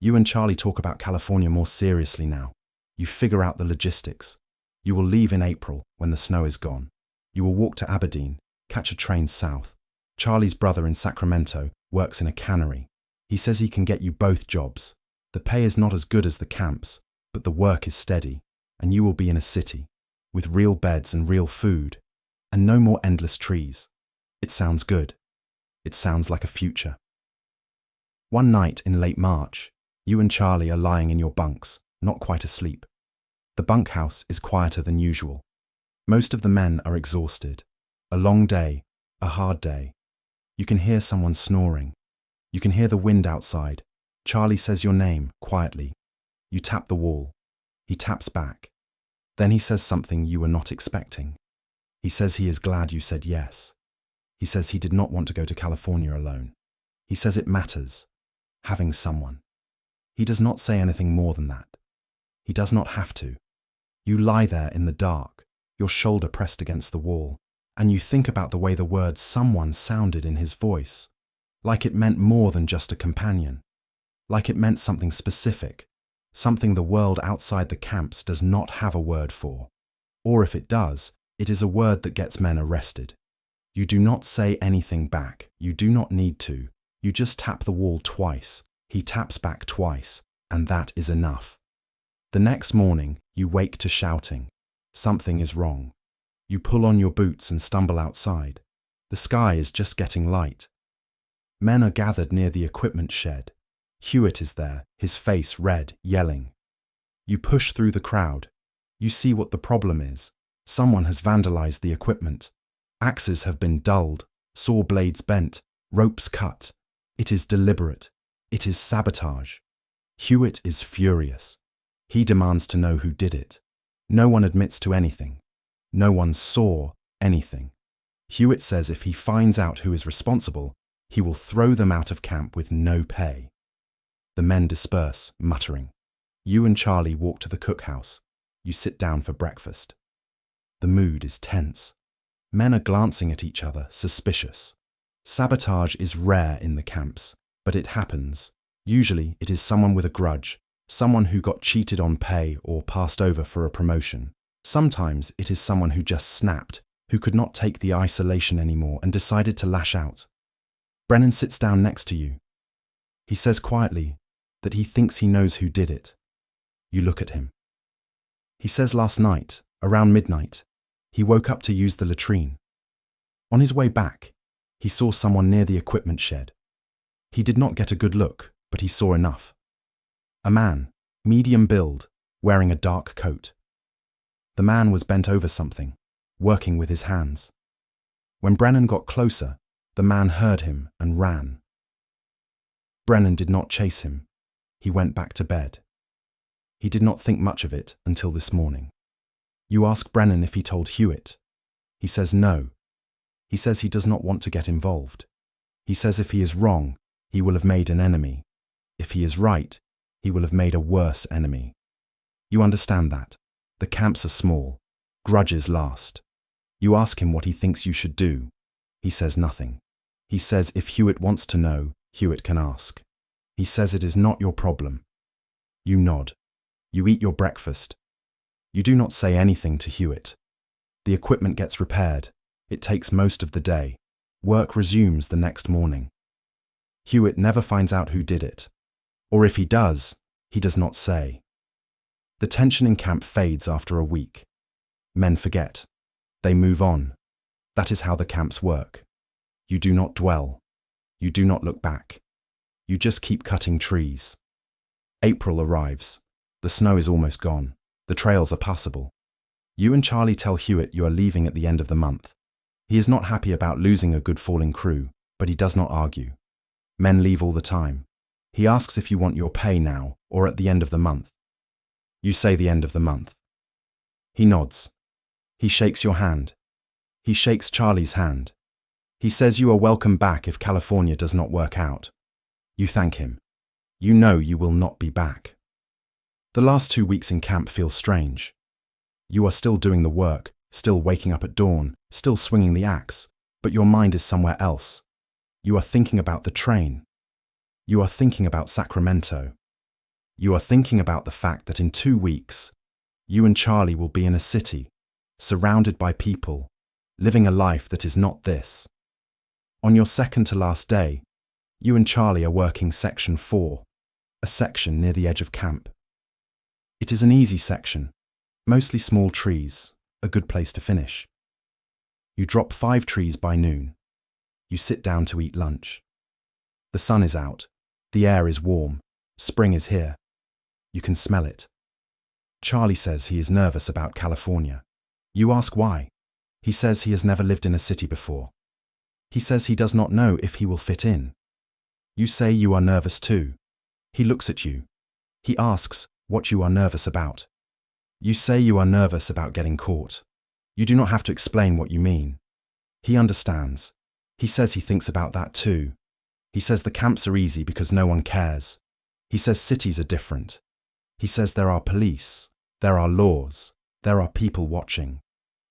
You and Charlie talk about California more seriously now. You figure out the logistics. You will leave in April when the snow is gone. You will walk to Aberdeen, catch a train south. Charlie's brother in Sacramento works in a cannery. He says he can get you both jobs. The pay is not as good as the camps, but the work is steady, and you will be in a city, with real beds and real food, and no more endless trees. It sounds good. It sounds like a future. One night in late March, you and Charlie are lying in your bunks, not quite asleep. The bunkhouse is quieter than usual. Most of the men are exhausted. A long day, a hard day. You can hear someone snoring. You can hear the wind outside. Charlie says your name quietly. You tap the wall. He taps back. Then he says something you were not expecting. He says he is glad you said yes. He says he did not want to go to California alone. He says it matters, having someone. He does not say anything more than that. He does not have to. You lie there in the dark, your shoulder pressed against the wall, and you think about the way the word someone sounded in his voice, like it meant more than just a companion, like it meant something specific, something the world outside the camps does not have a word for. Or if it does, it is a word that gets men arrested. You do not say anything back. You do not need to. You just tap the wall twice. He taps back twice, and that is enough. The next morning, you wake to shouting. Something is wrong. You pull on your boots and stumble outside. The sky is just getting light. Men are gathered near the equipment shed. Hewitt is there, his face red, yelling. You push through the crowd. You see what the problem is. Someone has vandalized the equipment. Axes have been dulled, saw blades bent, ropes cut. It is deliberate. It is sabotage. Hewitt is furious. He demands to know who did it. No one admits to anything. No one saw anything. Hewitt says if he finds out who is responsible, he will throw them out of camp with no pay. The men disperse, muttering. You and Charlie walk to the cookhouse. You sit down for breakfast. The mood is tense. Men are glancing at each other, suspicious. Sabotage is rare in the camps, but it happens. Usually it is someone with a grudge, someone who got cheated on pay or passed over for a promotion. Sometimes it is someone who just snapped, who could not take the isolation anymore and decided to lash out. Brennan sits down next to you. He says quietly that he thinks he knows who did it. You look at him. He says last night, around midnight, he woke up to use the latrine. On his way back, he saw someone near the equipment shed. He did not get a good look, but he saw enough. A man, medium build, wearing a dark coat. The man was bent over something, working with his hands. When Brennan got closer, the man heard him and ran. Brennan did not chase him. He went back to bed. He did not think much of it until this morning. You ask Brennan if he told Hewitt. He says no. He says he does not want to get involved. He says if he is wrong, he will have made an enemy. If he is right, he will have made a worse enemy. You understand that. The camps are small. Grudges last. You ask him what he thinks you should do. He says nothing. He says if Hewitt wants to know, Hewitt can ask. He says it is not your problem. You nod. You eat your breakfast. You do not say anything to Hewitt. The equipment gets repaired. It takes most of the day. Work resumes the next morning. Hewitt never finds out who did it. Or if he does not say. The tension in camp fades after a week. Men forget. They move on. That is how the camps work. You do not dwell. You do not look back. You just keep cutting trees. April arrives. The snow is almost gone. The trails are passable. You and Charlie tell Hewitt you are leaving at the end of the month. He is not happy about losing a good falling crew, but he does not argue. Men leave all the time. He asks if you want your pay now or at the end of the month. You say the end of the month. He nods. He shakes your hand. He shakes Charlie's hand. He says you are welcome back if California does not work out. You thank him. You know you will not be back. The last 2 weeks in camp feel strange. You are still doing the work, still waking up at dawn, still swinging the axe, but your mind is somewhere else. You are thinking about the train. You are thinking about Sacramento. You are thinking about the fact that in 2 weeks, you and Charlie will be in a city, surrounded by people, living a life that is not this. On your second to last day, you and Charlie are working section 4, a section near the edge of camp. It is an easy section, mostly small trees, a good place to finish. You drop 5 trees by noon. You sit down to eat lunch. The sun is out, the air is warm, spring is here. You can smell it. Charlie says he is nervous about California. You ask why. He says he has never lived in a city before. He says he does not know if he will fit in. You say you are nervous too. He looks at you. He asks what you are nervous about. You say you are nervous about getting caught. You do not have to explain what you mean. He understands. He says he thinks about that too. He says the camps are easy because no one cares. He says cities are different. He says there are police, there are laws, there are people watching.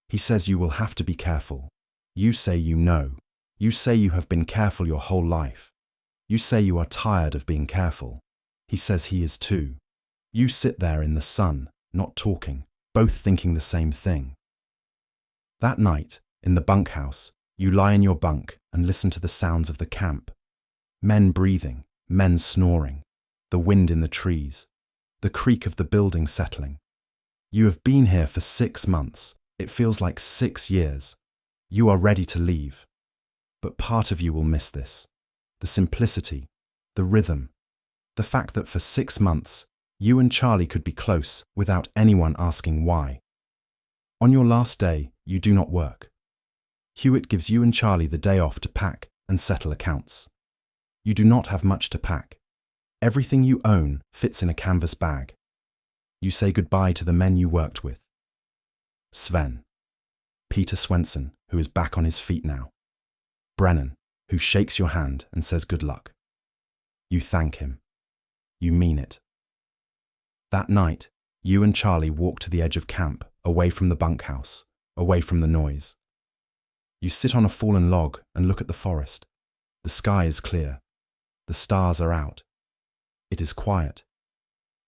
He says you will have to be careful. You say you know. You say you have been careful your whole life. You say you are tired of being careful. He says he is too. You sit there in the sun, not talking, both thinking the same thing. That night, in the bunkhouse, you lie in your bunk and listen to the sounds of the camp. Men breathing, men snoring, the wind in the trees, the creak of the building settling. You have been here for 6 months. It feels like 6 years. You are ready to leave. But part of you will miss this. The simplicity, the rhythm, the fact that for 6 months, you and Charlie could be close without anyone asking why. On your last day, you do not work. Hewitt gives you and Charlie the day off to pack and settle accounts. You do not have much to pack. Everything you own fits in a canvas bag. You say goodbye to the men you worked with. Sven. Peter Swenson, who is back on his feet now. Brennan, who shakes your hand and says good luck. You thank him. You mean it. That night, you and Charlie walk to the edge of camp, away from the bunkhouse, away from the noise. You sit on a fallen log and look at the forest. The sky is clear. The stars are out. It is quiet.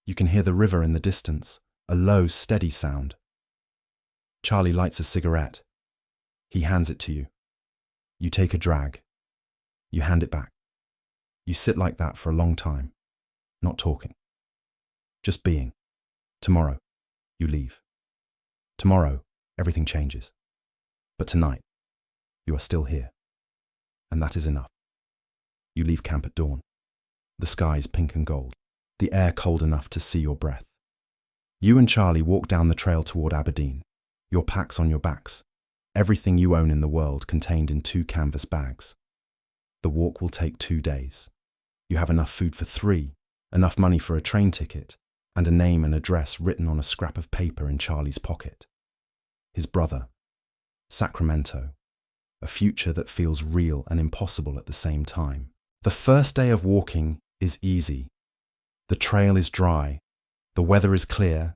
You can hear the river in the distance, a low, steady sound. Charlie lights a cigarette. He hands it to you. You take a drag. You hand it back. You sit like that for a long time, not talking. Just being. Tomorrow, you leave. Tomorrow, everything changes. But tonight, you are still here. And that is enough. You leave camp at dawn. The sky is pink and gold. The air cold enough to see your breath. You and Charlie walk down the trail toward Aberdeen. Your packs on your backs. Everything you own in the world contained in 2 canvas bags. The walk will take 2 days. You have enough food for 3, enough money for a train ticket, and a name and address written on a scrap of paper in Charlie's pocket. His brother, Sacramento. A future that feels real and impossible at the same time. The first day of walking is easy. The trail is dry, the weather is clear,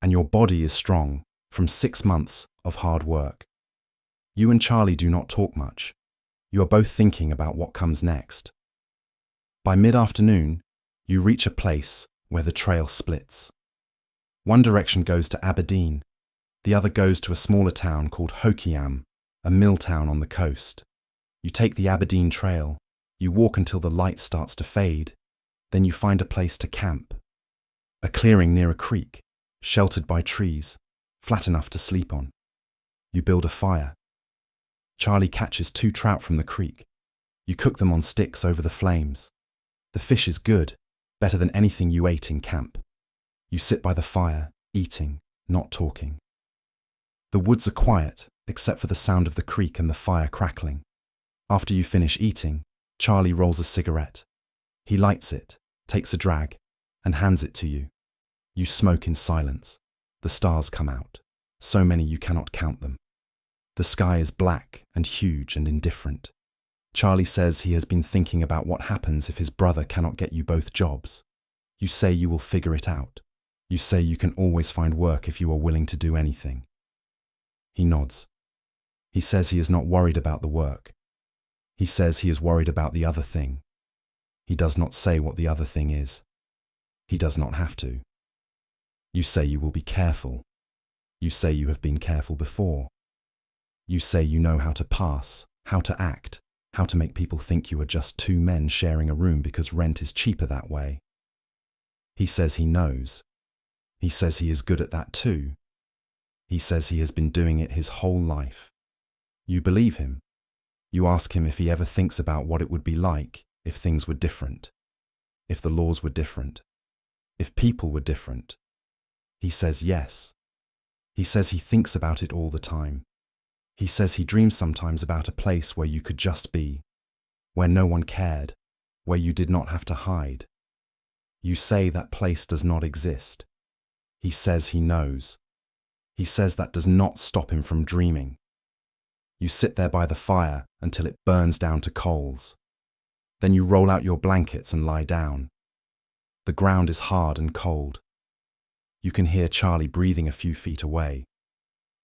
and your body is strong from 6 months of hard work. You and Charlie do not talk much. You are both thinking about what comes next. By mid-afternoon, you reach a place where the trail splits. One direction goes to Aberdeen, the other goes to a smaller town called Hoquiam, a mill town on the coast. You take the Aberdeen trail, you walk until the light starts to fade, then you find a place to camp. A clearing near a creek, sheltered by trees, flat enough to sleep on. You build a fire. Charlie catches 2 trout from the creek. You cook them on sticks over the flames. The fish is good, better than anything you ate in camp. You sit by the fire, eating, not talking. The woods are quiet, except for the sound of the creek and the fire crackling. After you finish eating, Charlie rolls a cigarette. He lights it, takes a drag, and hands it to you. You smoke in silence. The stars come out, so many you cannot count them. The sky is black and huge and indifferent. Charlie says he has been thinking about what happens if his brother cannot get you both jobs. You say you will figure it out. You say you can always find work if you are willing to do anything. He nods. He says he is not worried about the work. He says he is worried about the other thing. He does not say what the other thing is. He does not have to. You say you will be careful. You say you have been careful before. You say you know how to pass, how to act, how to make people think you are just 2 men sharing a room because rent is cheaper that way. He says he knows. He says he is good at that too. He says he has been doing it his whole life. You believe him. You ask him if he ever thinks about what it would be like if things were different, if the laws were different, if people were different. He says yes. He says he thinks about it all the time. He says he dreams sometimes about a place where you could just be, where no one cared, where you did not have to hide. You say that place does not exist. He says he knows. He says that does not stop him from dreaming. You sit there by the fire until it burns down to coals. Then you roll out your blankets and lie down. The ground is hard and cold. You can hear Charlie breathing a few feet away.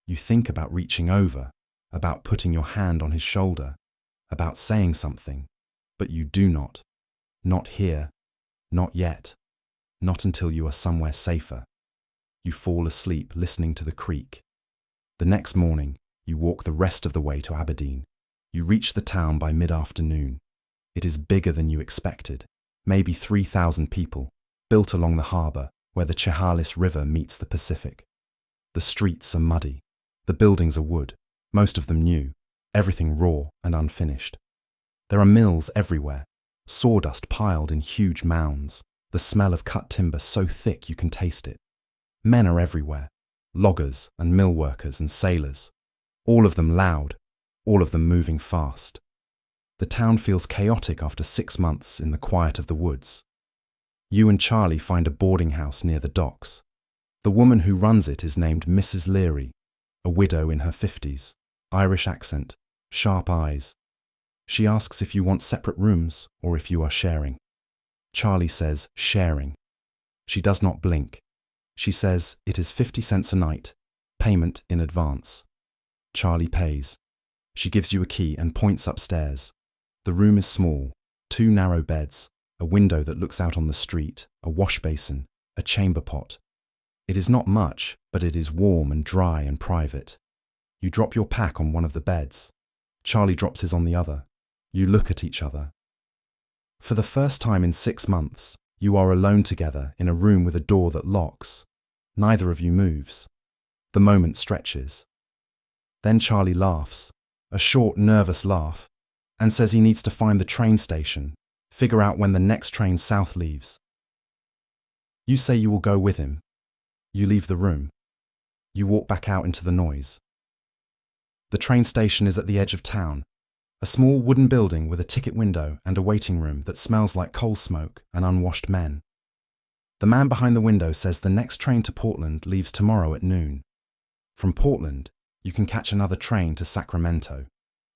You think about reaching over, about putting your hand on his shoulder, about saying something, but you do not. Not here, not yet, not until you are somewhere safer. You fall asleep listening to the creek. The next morning, you walk the rest of the way to Aberdeen. You reach the town by mid-afternoon. It is bigger than you expected, maybe 3,000 people, built along the harbour where the Chehalis River meets the Pacific. The streets are muddy. The buildings are wood, most of them new, everything raw and unfinished. There are mills everywhere, sawdust piled in huge mounds, the smell of cut timber so thick you can taste it. Men are everywhere, loggers and mill workers and sailors, all of them loud, all of them moving fast. The town feels chaotic after 6 months in the quiet of the woods. You and Charlie find a boarding house near the docks. The woman who runs it is named Mrs. Leary, a widow in her 50s, Irish accent, sharp eyes. She asks if you want separate rooms or if you are sharing. Charlie says sharing. She does not blink. She says it is 50 cents a night, payment in advance. Charlie pays. She gives you a key and points upstairs. The room is small, 2 narrow beds, a window that looks out on the street, a wash basin, a chamber pot. It is not much, but it is warm and dry and private. You drop your pack on one of the beds. Charlie drops his on the other. You look at each other. For the first time in 6 months, you are alone together in a room with a door that locks. Neither of you moves. The moment stretches. Then Charlie laughs, a short, nervous laugh, and says he needs to find the train station, figure out when the next train south leaves. You say you will go with him. You leave the room. You walk back out into the noise. The train station is at the edge of town, a small wooden building with a ticket window and a waiting room that smells like coal smoke and unwashed men. The man behind the window says the next train to Portland leaves tomorrow at noon. From Portland, You can catch another train to Sacramento.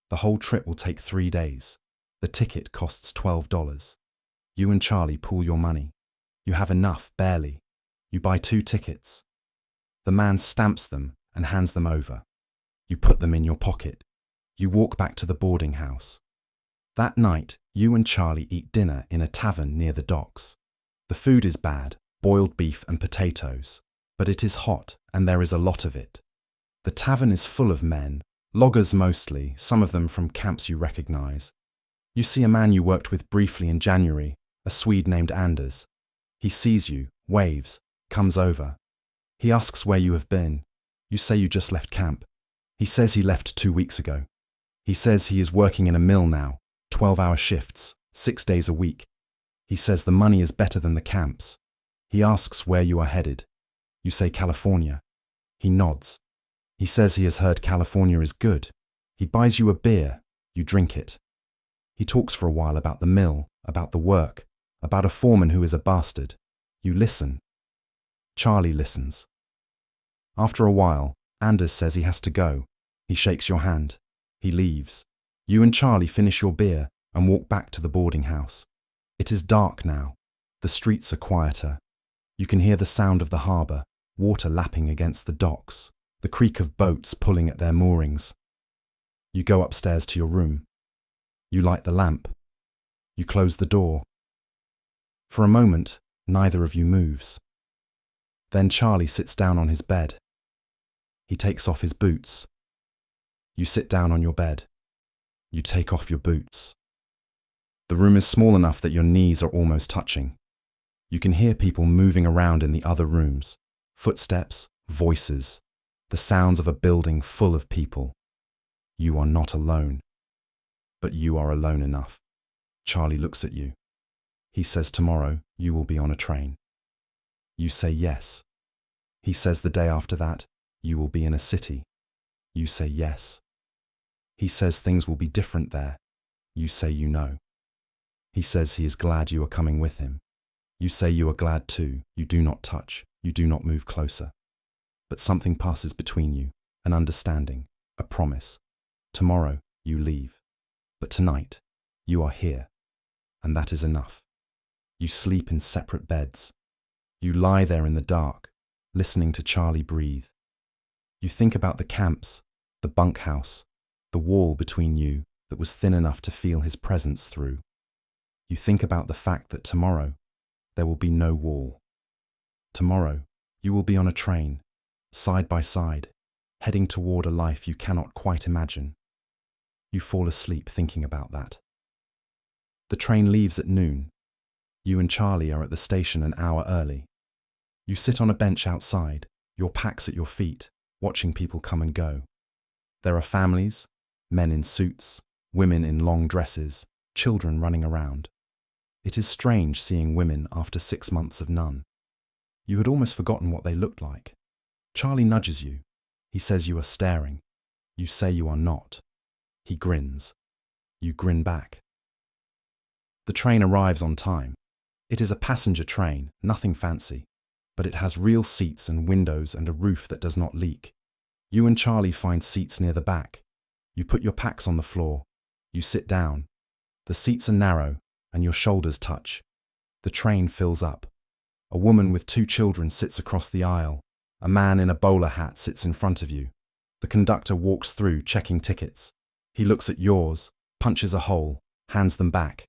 The whole trip will take 3 days. The ticket costs $12. You and Charlie pool your money. You have enough, barely. You buy 2 tickets. The man stamps them and hands them over. You put them in your pocket. You walk back to the boarding house. That night, you and Charlie eat dinner in a tavern near the docks. The food is bad, boiled beef and potatoes, but it is hot and there is a lot of it. The tavern is full of men, loggers mostly, some of them from camps you recognize. You see a man you worked with briefly in January, a Swede named Anders. He sees you, waves, comes over. He asks where you have been. You say you just left camp. He says he left 2 weeks ago. He says he is working in a mill now, 12-hour shifts, 6 days a week. He says the money is better than the camps. He asks where you are headed. You say California. He nods. He says he has heard California is good. He buys you a beer. You drink it. He talks for a while about the mill, about the work, about a foreman who is a bastard. You listen. Charlie listens. After a while, Anders says he has to go. He shakes your hand. He leaves. You and Charlie finish your beer and walk back to the boarding house. It is dark now. The streets are quieter. You can hear the sound of the harbour, water lapping against the docks, the creak of boats pulling at their moorings. You go upstairs to your room. You light the lamp. You close the door. For a moment, neither of you moves. Then Charlie sits down on his bed. He takes off his boots. You sit down on your bed. You take off your boots. The room is small enough that your knees are almost touching. You can hear people moving around in the other rooms. Footsteps, voices, the sounds of a building full of people. You are not alone. But you are alone enough. Charlie looks at you. He says tomorrow you will be on a train. You say yes. He says the day after that you will be in a city. You say yes. He says things will be different there. You say you know. He says he is glad you are coming with him. You say you are glad too. You do not touch. You do not move closer. But something passes between you, an understanding, a promise. Tomorrow you leave. But tonight you are here. And that is enough. You sleep in separate beds. You lie there in the dark, listening to Charlie breathe. You think about the camps, the bunkhouse, the wall between you that was thin enough to feel his presence through. You think about the fact that tomorrow there will be no wall. Tomorrow you will be on a train, side by side, heading toward a life you cannot quite imagine. You fall asleep thinking about that. The train leaves at noon. You and Charlie are at the station an hour early. You sit on a bench outside, your packs at your feet, watching people come and go. There are families, men in suits, women in long dresses, children running around. It is strange seeing women after 6 months of none. You had almost forgotten what they looked like. Charlie nudges you. He says you are staring. You say you are not. He grins. You grin back. The train arrives on time. It is a passenger train, nothing fancy, but it has real seats and windows and a roof that does not leak. You and Charlie find seats near the back. You put your packs on the floor. You sit down. The seats are narrow and your shoulders touch. The train fills up. A woman with 2 children sits across the aisle. A man in a bowler hat sits in front of you. The conductor walks through, checking tickets. He looks at yours, punches a hole, hands them back.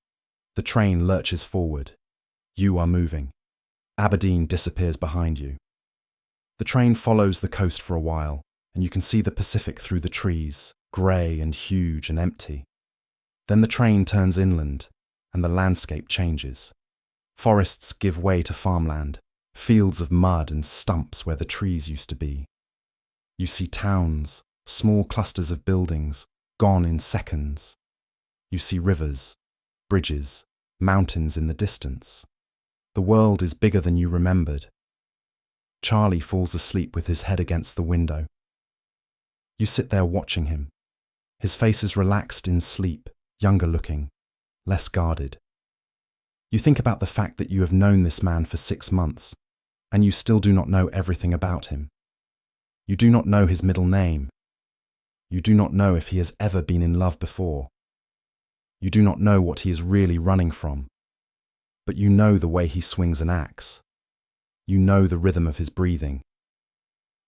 The train lurches forward. You are moving. Aberdeen disappears behind you. The train follows the coast for a while, and you can see the Pacific through the trees, grey and huge and empty. Then the train turns inland, and the landscape changes. Forests give way to farmland, fields of mud and stumps where the trees used to be. You see towns, small clusters of buildings, gone in seconds. You see rivers, bridges, mountains in the distance. The world is bigger than you remembered. Charlie falls asleep with his head against the window. You sit there watching him. His face is relaxed in sleep, younger looking, less guarded. You think about the fact that you have known this man for 6 months, and you still do not know everything about him. You do not know his middle name. You do not know if he has ever been in love before. You do not know what he is really running from. But you know the way he swings an axe. You know the rhythm of his breathing.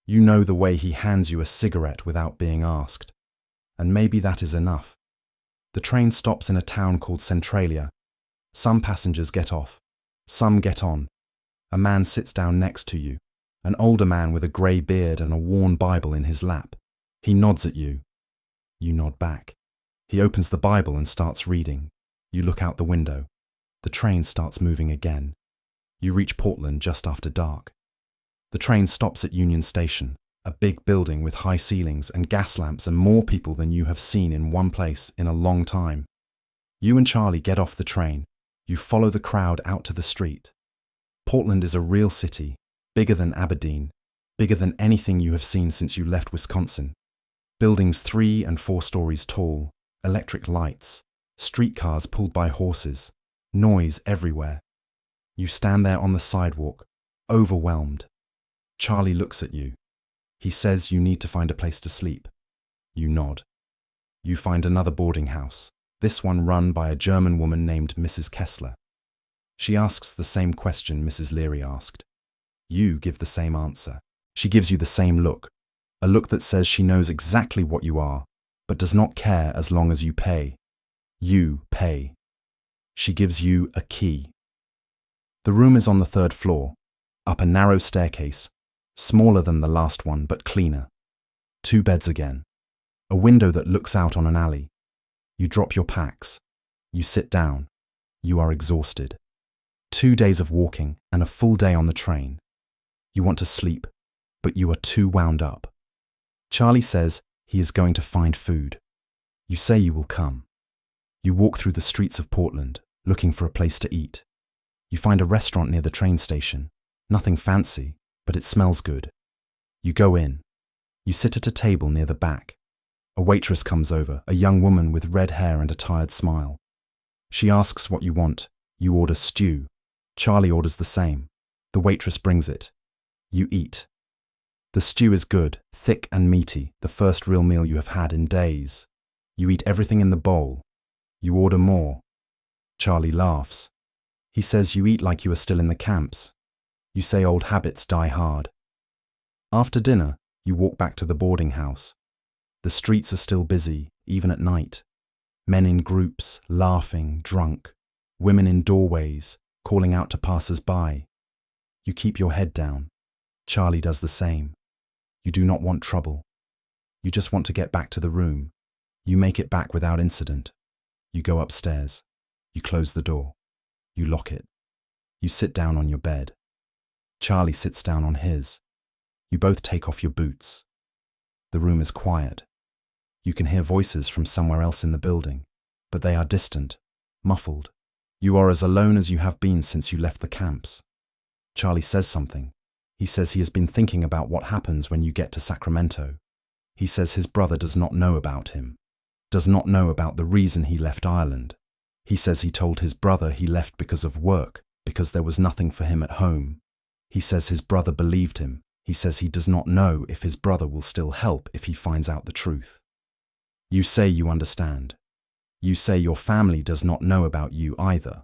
You know the way he hands you a cigarette without being asked. And maybe that is enough. The train stops in a town called Centralia. Some passengers get off. Some get on. A man sits down next to you, an older man with a grey beard and a worn Bible in his lap. He nods at you. You nod back. He opens the Bible and starts reading. You look out the window. The train starts moving again. You reach Portland just after dark. The train stops at Union Station, a big building with high ceilings and gas lamps and more people than you have seen in one place in a long time. You and Charlie get off the train. You follow the crowd out to the street. Portland is a real city, bigger than Aberdeen, bigger than anything you have seen since you left Wisconsin. Buildings 3 and 4 stories tall, electric lights, streetcars pulled by horses, noise everywhere. You stand there on the sidewalk, overwhelmed. Charlie looks at you. He says you need to find a place to sleep. You nod. You find another boarding house, this one run by a German woman named Mrs. Kessler. She asks the same question Mrs. Leary asked. You give the same answer. She gives you the same look, a look that says she knows exactly what you are, but does not care as long as you pay. You pay. She gives you a key. The room is on the 3rd floor, up a narrow staircase, smaller than the last one but cleaner. 2 beds again. A window that looks out on an alley. You drop your packs. You sit down. You are exhausted. 2 days of walking and a full day on the train. You want to sleep, but you are too wound up. Charlie says he is going to find food. You say you will come. You walk through the streets of Portland, looking for a place to eat. You find a restaurant near the train station. Nothing fancy, but it smells good. You go in. You sit at a table near the back. A waitress comes over, a young woman with red hair and a tired smile. She asks what you want. You order stew. Charlie orders the same. The waitress brings it. You eat. The stew is good, thick and meaty, the first real meal you have had in days. You eat everything in the bowl. You order more. Charlie laughs. He says you eat like you are still in the camps. You say old habits die hard. After dinner, you walk back to the boarding house. The streets are still busy, even at night. Men in groups, laughing, drunk. Women in doorways, calling out to passers-by. You keep your head down. Charlie does the same. You do not want trouble. You just want to get back to the room. You make it back without incident. You go upstairs. You close the door. You lock it. You sit down on your bed. Charlie sits down on his. You both take off your boots. The room is quiet. You can hear voices from somewhere else in the building, but they are distant, muffled. You are as alone as you have been since you left the camps. Charlie says something. He says he has been thinking about what happens when you get to Sacramento. He says his brother does not know about him, does not know about the reason he left Ireland. He says he told his brother he left because of work, because there was nothing for him at home. He says his brother believed him. He says he does not know if his brother will still help if he finds out the truth. You say you understand. You say your family does not know about you either.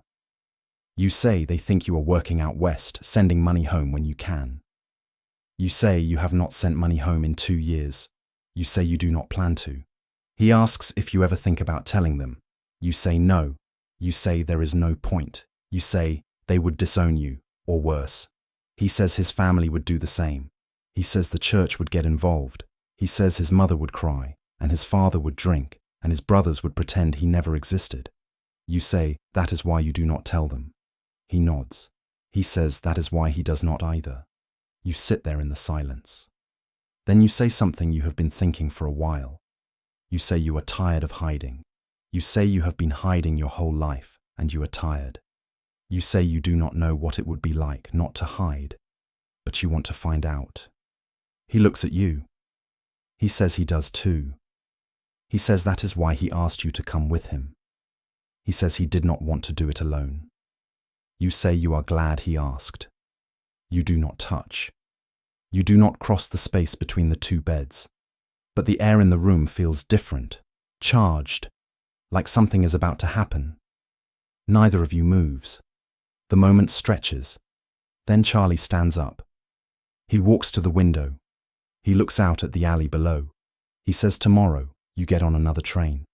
You say they think you are working out west, sending money home when you can. You say you have not sent money home in 2 years. You say you do not plan to. He asks if you ever think about telling them. You say no. You say there is no point. You say they would disown you, or worse. He says his family would do the same. He says the church would get involved. He says his mother would cry, and his father would drink, and his brothers would pretend he never existed. You say that is why you do not tell them. He nods. He says that is why he does not either. You sit there in the silence. Then you say something you have been thinking for a while. You say you are tired of hiding. You say you have been hiding your whole life, and you are tired. You say you do not know what it would be like not to hide, but you want to find out. He looks at you. He says he does too. He says that is why he asked you to come with him. He says he did not want to do it alone. You say you are glad he asked. You do not touch. You do not cross the space between the 2 beds. But the air in the room feels different, charged, like something is about to happen. Neither of you moves. The moment stretches. Then Charlie stands up. He walks to the window. He looks out at the alley below. He says, tomorrow, you get on another train.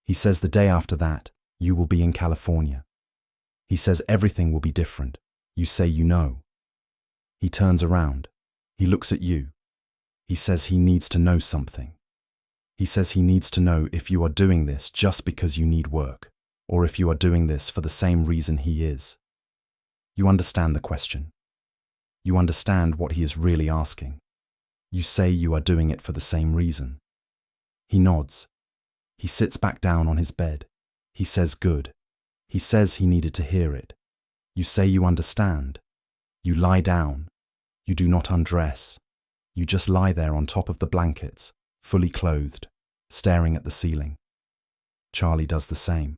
He says the day after that, you will be in California. He says everything will be different. You say you know. He turns around. He looks at you. He says he needs to know something. He says he needs to know if you are doing this just because you need work, or if you are doing this for the same reason he is. You understand the question. You understand what he is really asking. You say you are doing it for the same reason. He nods. He sits back down on his bed. He says good. He says he needed to hear it. You say you understand. You lie down. You do not undress. You just lie there on top of the blankets, fully clothed, staring at the ceiling. Charlie does the same.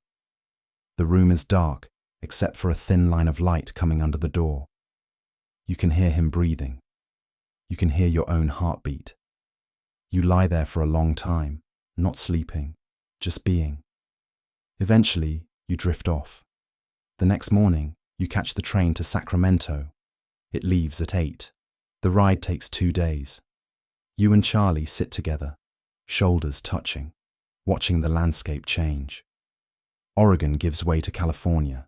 The room is dark, except for a thin line of light coming under the door. You can hear him breathing. You can hear your own heartbeat. You lie there for a long time, not sleeping, just being. Eventually, you drift off. The next morning, you catch the train to Sacramento. It leaves at 8. The ride takes 2 days. You and Charlie sit together, shoulders touching, watching the landscape change. Oregon gives way to California.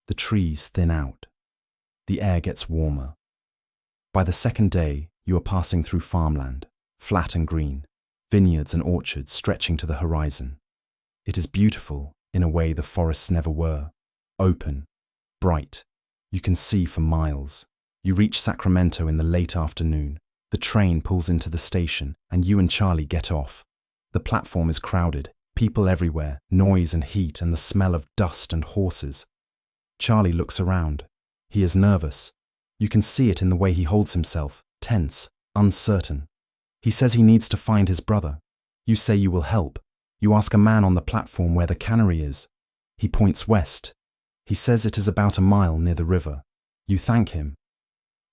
The trees thin out. The air gets warmer. By the second day, you are passing through farmland, flat and green, vineyards and orchards stretching to the horizon. It is beautiful in a way the forests never were. Open, bright. You can see for miles. You reach Sacramento in the late afternoon. The train pulls into the station and you and Charlie get off. The platform is crowded, people everywhere, noise and heat and the smell of dust and horses. Charlie looks around. He is nervous. You can see it in the way he holds himself, tense, uncertain. He says he needs to find his brother. You say you will help. You ask a man on the platform where the cannery is. He points west. He says it is about a mile near the river. You thank him.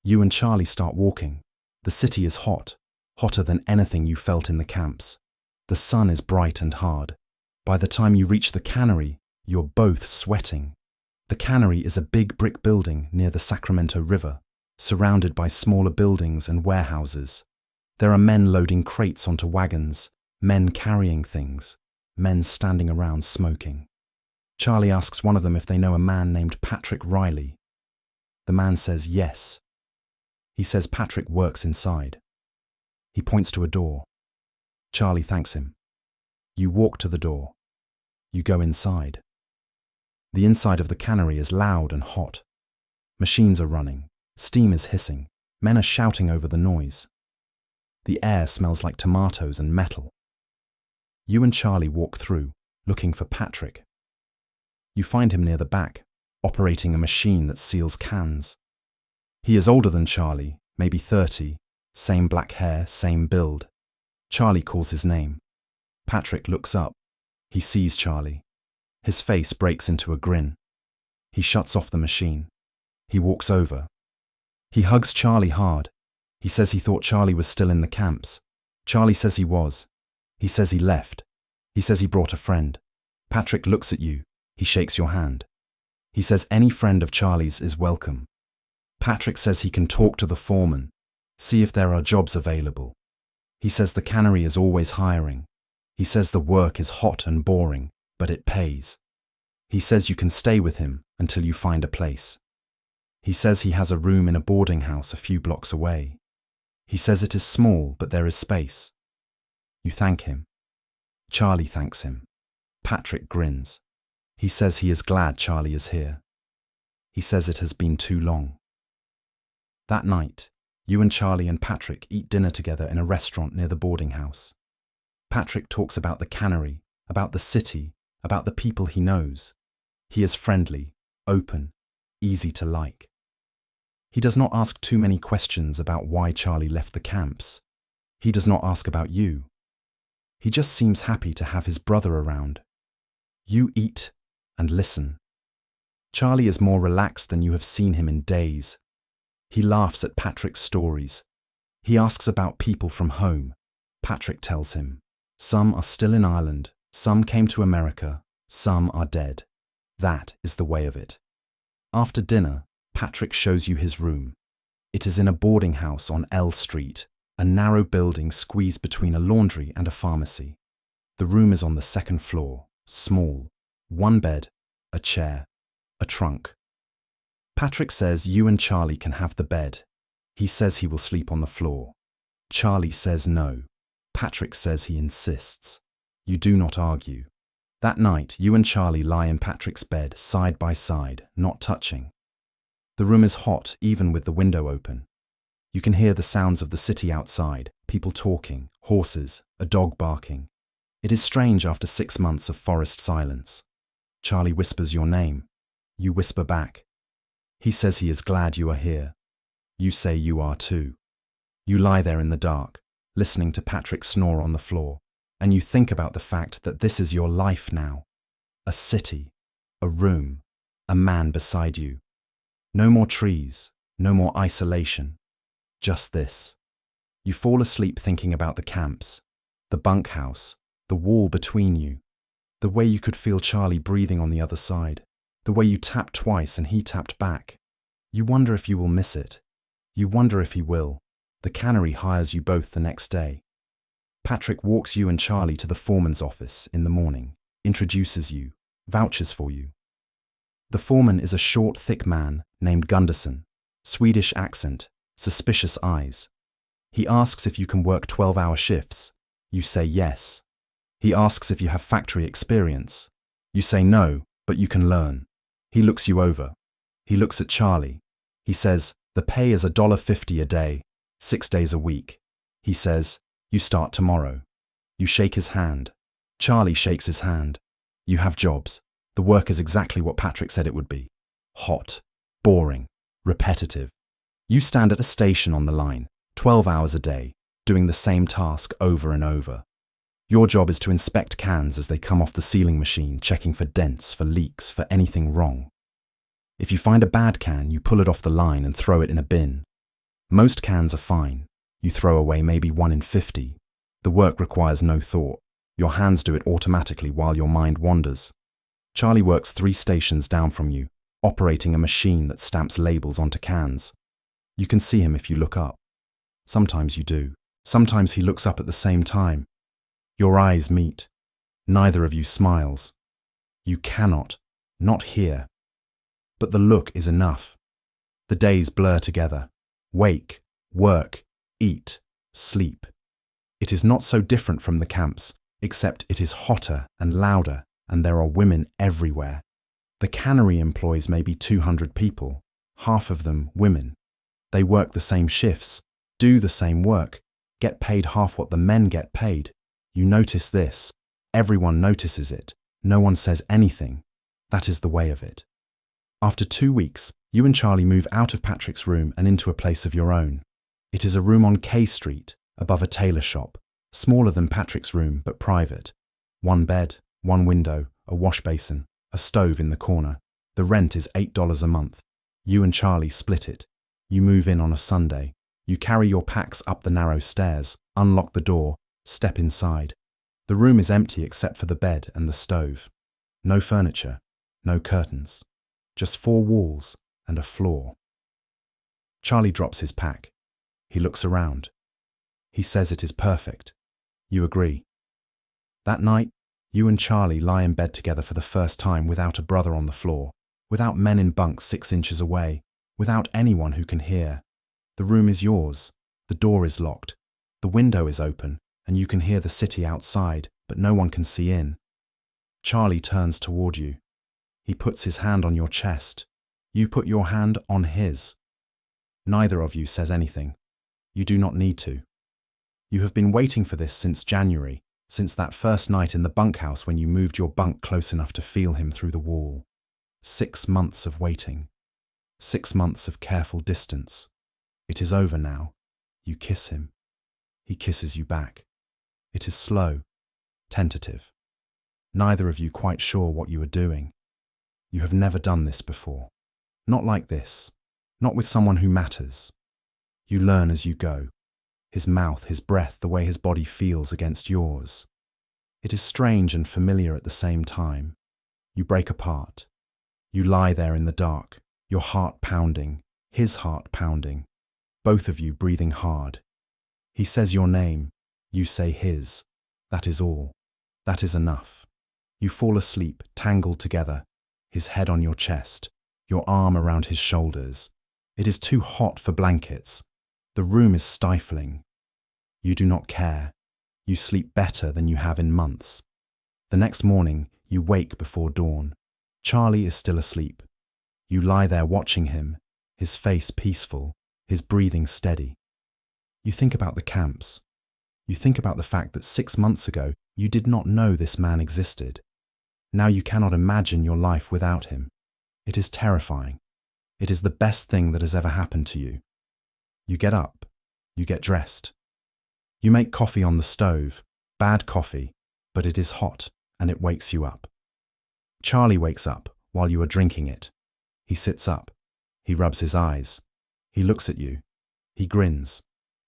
You and Charlie start walking. The city is hot, hotter than anything you felt in the camps. The sun is bright and hard. By the time you reach the cannery, you're both sweating. The cannery is a big brick building near the Sacramento River, surrounded by smaller buildings and warehouses. There are men loading crates onto wagons, men carrying things, men standing around smoking. Charlie asks one of them if they know a man named Patrick Riley. The man says yes. He says Patrick works inside. He points to a door. Charlie thanks him. You walk to the door. You go inside. The inside of the cannery is loud and hot. Machines are running. Steam is hissing. Men are shouting over the noise. The air smells like tomatoes and metal. You and Charlie walk through, looking for Patrick. You find him near the back, operating a machine that seals cans. He is older than Charlie, maybe 30, same black hair, same build. Charlie calls his name. Patrick looks up. He sees Charlie. His face breaks into a grin. He shuts off the machine. He walks over. He hugs Charlie hard. He says he thought Charlie was still in the camps. Charlie says he was. He says he left. He says he brought a friend. Patrick looks at you. He shakes your hand. He says any friend of Charlie's is welcome. Patrick says he can talk to the foreman, see if there are jobs available. He says the cannery is always hiring. He says the work is hot and boring, but it pays. He says you can stay with him until you find a place. He says he has a room in a boarding house a few blocks away. He says it is small, but there is space. You thank him. Charlie thanks him. Patrick grins. He says he is glad Charlie is here. He says it has been too long. That night, you and Charlie and Patrick eat dinner together in a restaurant near the boarding house. Patrick talks about the cannery, about the city, about the people he knows. He is friendly, open, easy to like. He does not ask too many questions about why Charlie left the camps. He does not ask about you. He just seems happy to have his brother around. You eat and listen. Charlie is more relaxed than you have seen him in days. He laughs at Patrick's stories. He asks about people from home. Patrick tells him. Some are still in Ireland, some came to America, some are dead. That is the way of it. After dinner, Patrick shows you his room. It is in a boarding house on L Street, a narrow building squeezed between a laundry and a pharmacy. The room is on the second floor, small, one bed, a chair, a trunk. Patrick says you and Charlie can have the bed. He says he will sleep on the floor. Charlie says no. Patrick says he insists. You do not argue. That night, you and Charlie lie in Patrick's bed side by side, not touching. The room is hot, even with the window open. You can hear the sounds of the city outside, people talking, horses, a dog barking. It is strange after 6 months of forest silence. Charlie whispers your name. You whisper back. He says he is glad you are here. You say you are too. You lie there in the dark, listening to Patrick snore on the floor, and you think about the fact that this is your life now. A city, a room, a man beside you. No more trees, no more isolation. Just this. You fall asleep thinking about the camps, the bunkhouse, the wall between you, the way you could feel Charlie breathing on the other side, the way you tapped twice and he tapped back. You wonder if you will miss it. You wonder if he will. The cannery hires you both the next day. Patrick walks you and Charlie to the foreman's office in the morning, introduces you, vouches for you. The foreman is a short, thick man named Gunderson, Swedish accent, suspicious eyes. He asks if you can work 12-hour shifts. You say yes. He asks if you have factory experience. You say no, but you can learn. He looks you over. He looks at Charlie. He says, the pay is $1.50 a day, 6 days a week. He says, you start tomorrow. You shake his hand. Charlie shakes his hand. You have jobs. The work is exactly what Patrick said it would be. Hot, boring, repetitive. You stand at a station on the line, 12 hours a day, doing the same task over and over. Your job is to inspect cans as they come off the sealing machine, checking for dents, for leaks, for anything wrong. If you find a bad can, you pull it off the line and throw it in a bin. Most cans are fine. You throw away maybe 1 in 50. The work requires no thought. Your hands do it automatically while your mind wanders. Charlie works 3 stations down from you, operating a machine that stamps labels onto cans. You can see him if you look up. Sometimes you do. Sometimes he looks up at the same time. Your eyes meet. Neither of you smiles. You cannot, not here. But the look is enough. The days blur together. Wake, work, eat, sleep. It is not so different from the camps, except it is hotter and louder, and there are women everywhere. The cannery employs maybe 200 people, half of them women. They work the same shifts, do the same work, get paid half what the men get paid. You notice this. Everyone notices it. No one says anything. That is the way of it. After 2 weeks, you and Charlie move out of Patrick's room and into a place of your own. It is a room on K Street, above a tailor shop, smaller than Patrick's room but private. 1 bed, 1 window, a wash basin, a stove in the corner. The rent is $8 a month. You and Charlie split it. You move in on a Sunday. You carry your packs up the narrow stairs, unlock the door, step inside. The room is empty except for the bed and the stove. No furniture, no curtains. Just 4 walls and a floor. Charlie drops his pack. He looks around. He says it is perfect. You agree. That night, you and Charlie lie in bed together for the first time without a brother on the floor, without men in bunks 6 inches away, without anyone who can hear. The room is yours. The door is locked. The window is open, and you can hear the city outside, but no one can see in. Charlie turns toward you. He puts his hand on your chest. You put your hand on his. Neither of you says anything. You do not need to. You have been waiting for this since January, since that first night in the bunkhouse when you moved your bunk close enough to feel him through the wall. 6 months of waiting. 6 months of careful distance. It is over now. You kiss him. He kisses you back. It is slow, tentative. Neither of you quite sure what you are doing. You have never done this before. Not like this. Not with someone who matters. You learn as you go. his mouth, his breath, the way his body feels against yours. It is strange and familiar at the same time. You break apart. You lie there in the dark, your heart pounding, his heart pounding, both of you breathing hard. He says your name, you say his. That is all. That is enough. You fall asleep, tangled together, his head on your chest, your arm around his shoulders. It is too hot for blankets. The room is stifling. You do not care. You sleep better than you have in months. The next morning, you wake before dawn. Charlie is still asleep. You lie there watching him, his face peaceful, his breathing steady. You think about the camps. You think about the fact that 6 months ago, you did not know this man existed. Now you cannot imagine your life without him. It is terrifying. It is the best thing that has ever happened to you. You get up. You get dressed. You make coffee on the stove. Bad coffee, but it is hot and it wakes you up. Charlie wakes up while you are drinking it. He sits up. He rubs his eyes. He looks at you. He grins.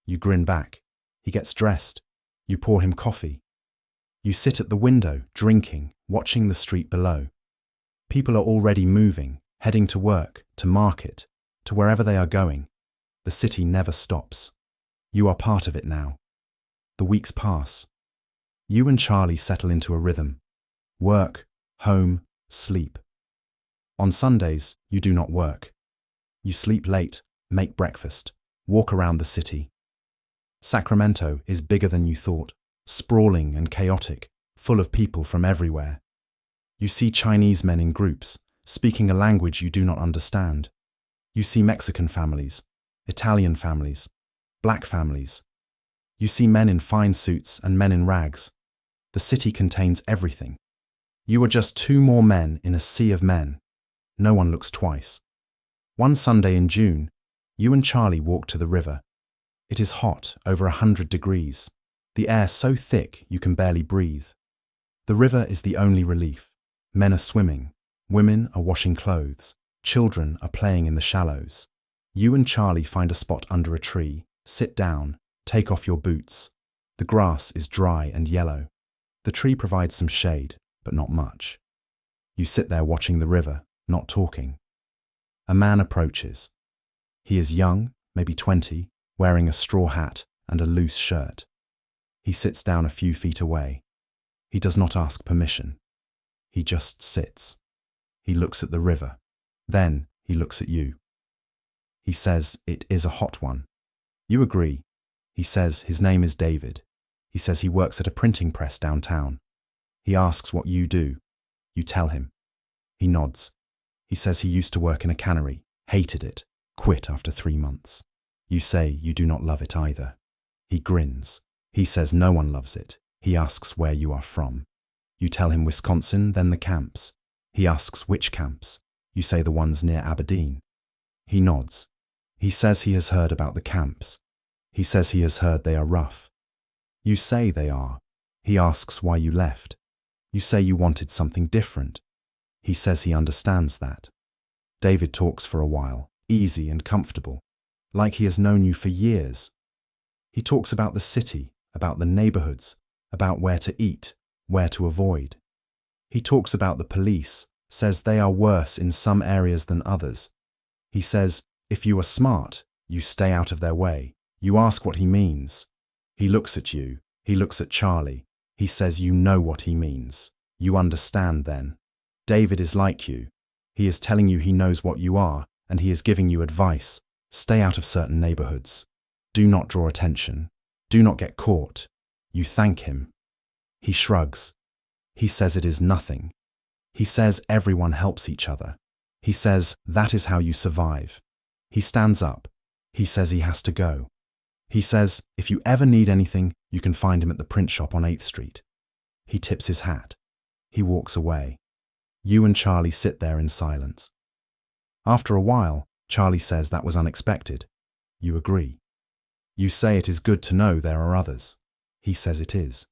You grin back. He gets dressed. You pour him coffee. You sit at the window, drinking, watching the street below. People are already moving, heading to work, to market, to wherever they are going. The city never stops. You are part of it now. The weeks pass. You and Charlie settle into a rhythm. Work, home, sleep. On Sundays, you do not work. You sleep late, make breakfast, walk around the city. Sacramento is bigger than you thought, sprawling and chaotic, full of people from everywhere. You see Chinese men in groups, speaking a language you do not understand. You see Mexican families, Italian families, black families. You see men in fine suits and men in rags. The city contains everything. You are just 2 more men in a sea of men. No one looks twice. One Sunday in June, you and Charlie walk to the river. It is hot, over 100 degrees. The air so thick you can barely breathe. The river is the only relief. Men are swimming. Women are washing clothes. Children are playing in the shallows. You and Charlie find a spot under a tree, sit down, take off your boots. The grass is dry and yellow. The tree provides some shade, but not much. You sit there watching the river, not talking. A man approaches. He is young, maybe 20, wearing a straw hat and a loose shirt. He sits down a few feet away. He does not ask permission. He just sits. He looks at the river. Then he looks at you. He says it is a hot one. You agree. He says his name is David. He says he works at a printing press downtown. He asks what you do. You tell him. He nods. He says he used to work in a cannery, hated it, quit after 3 months. You say you do not love it either. He grins. He says no one loves it. He asks where you are from. You tell him Wisconsin, then the camps. He asks which camps. You say the ones near Aberdeen. He nods. He says he has heard about the camps. He says he has heard they are rough. You say they are. He asks why you left. You say you wanted something different. He says he understands that. David talks for a while, easy and comfortable, like he has known you for years. He talks about the city, about the neighborhoods, about where to eat, where to avoid. He talks about the police, says they are worse in some areas than others. He says, if you are smart, you stay out of their way. You ask what he means. He looks at you. He looks at Charlie. He says you know what he means. You understand then. David is like you. He is telling you he knows what you are, and he is giving you advice. Stay out of certain neighborhoods. Do not draw attention. Do not get caught. You thank him. He shrugs. He says it is nothing. He says everyone helps each other. He says that is how you survive. He stands up. He says he has to go. He says if you ever need anything, you can find him at the print shop on 8th Street. He tips his hat. He walks away. You and Charlie sit there in silence. After a while, Charlie says that was unexpected. You agree. You say it is good to know there are others. He says it is.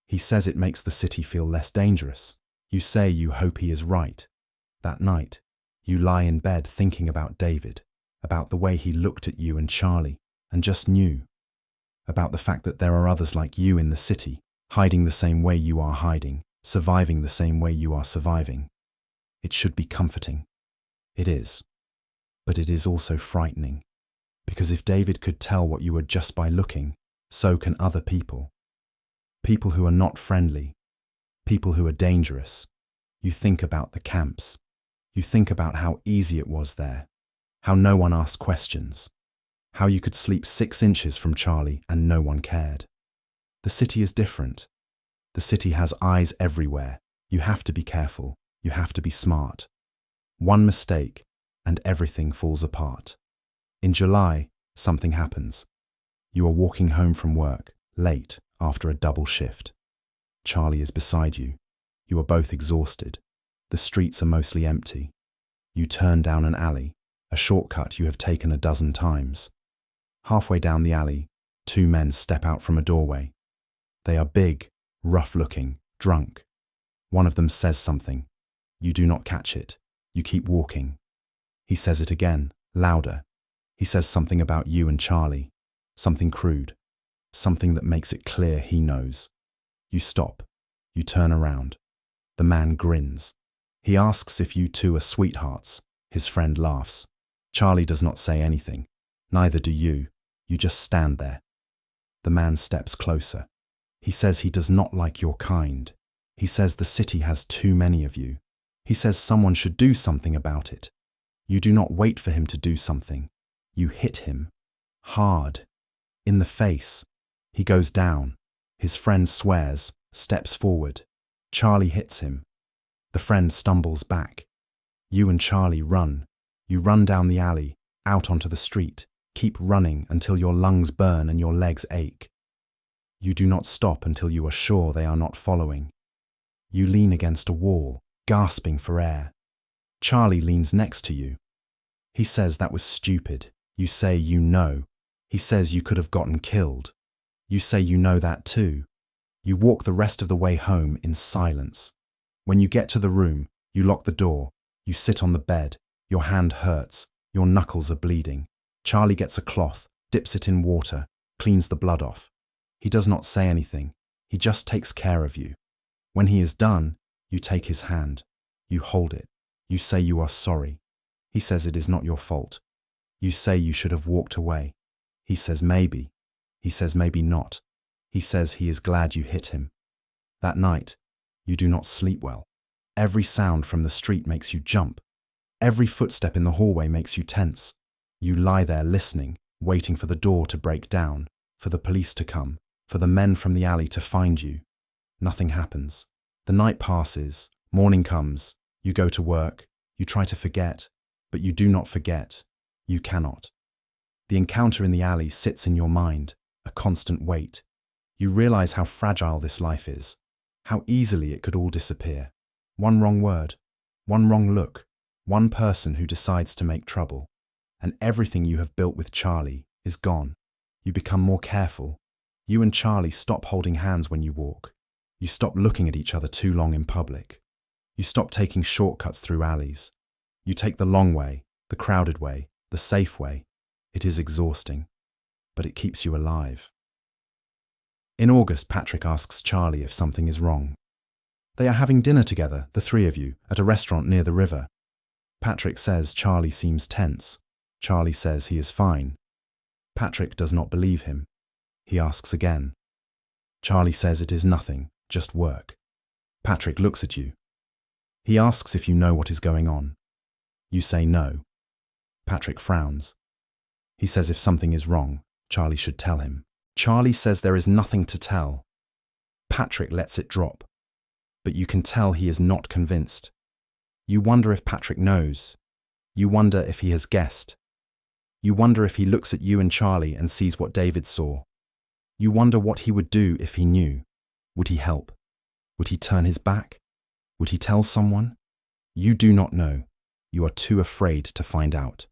He says it makes the city feel less dangerous. You say you hope he is right. That night, you lie in bed thinking about David, about the way he looked at you and Charlie, and just knew. about the fact that there are others like you in the city, hiding the same way you are hiding, surviving the same way you are surviving. It should be comforting. It is. But it is also frightening. Because if David could tell what you were just by looking, so can other people. People who are not friendly. People who are dangerous. You think about the camps. You think about how easy it was there. How no one asked questions. How you could sleep 6 inches from Charlie and no one cared. The city is different. The city has eyes everywhere. You have to be careful. You have to be smart. One mistake and everything falls apart. In July, something happens. You are walking home from work, late, after a double shift. Charlie is beside you. You are both exhausted. The streets are mostly empty. You turn down an alley, a shortcut you have taken a dozen times. Halfway down the alley, 2 men step out from a doorway. They are big, rough-looking, drunk. One of them says something. You do not catch it. You keep walking. He says it again, louder. He says something about you and Charlie. Something crude. Something that makes it clear he knows. You stop. You turn around. The man grins. He asks if you two are sweethearts. His friend laughs. Charlie does not say anything. Neither do you. You just stand there. The man steps closer. He says he does not like your kind. He says the city has too many of you. He says someone should do something about it. You do not wait for him to do something. You hit him. Hard. In the face. He goes down. His friend swears, steps forward. Charlie hits him. The friend stumbles back. You and Charlie run. You run down the alley, out onto the street. Keep running until your lungs burn and your legs ache. You do not stop until you are sure they are not following. You lean against a wall, gasping for air. Charlie leans next to you. He says that was stupid. You say you know. He says you could have gotten killed. You say you know that too. You walk the rest of the way home in silence. When you get to the room, you lock the door. You sit on the bed. Your hand hurts. Your knuckles are bleeding. Charlie gets a cloth, dips it in water, cleans the blood off. He does not say anything. He just takes care of you. When he is done, you take his hand. You hold it. You say you are sorry. He says it is not your fault. You say you should have walked away. He says maybe. He says maybe not. He says he is glad you hit him. That night, you do not sleep well. Every sound from the street makes you jump. Every footstep in the hallway makes you tense. You lie there listening, waiting for the door to break down, for the police to come, for the men from the alley to find you. Nothing happens. The night passes, morning comes, you go to work, you try to forget, but you do not forget. You cannot. The encounter in the alley sits in your mind, a constant weight. You realize how fragile this life is, how easily it could all disappear. One wrong word, one wrong look, one person who decides to make trouble. And everything you have built with Charlie is gone. You become more careful. You and Charlie stop holding hands when you walk. You stop looking at each other too long in public. You stop taking shortcuts through alleys. You take the long way, the crowded way, the safe way. It is exhausting, but it keeps you alive. In August, Patrick asks Charlie if something is wrong. They are having dinner together, the 3 of you, at a restaurant near the river. Patrick says Charlie seems tense. Charlie says he is fine. Patrick does not believe him. He asks again. Charlie says it is nothing, just work. Patrick looks at you. He asks if you know what is going on. You say no. Patrick frowns. He says if something is wrong, Charlie should tell him. Charlie says there is nothing to tell. Patrick lets it drop. But you can tell he is not convinced. You wonder if Patrick knows. You wonder if he has guessed. You wonder if he looks at you and Charlie and sees what David saw. You wonder what he would do if he knew. Would he help? Would he turn his back? Would he tell someone? You do not know. You are too afraid to find out.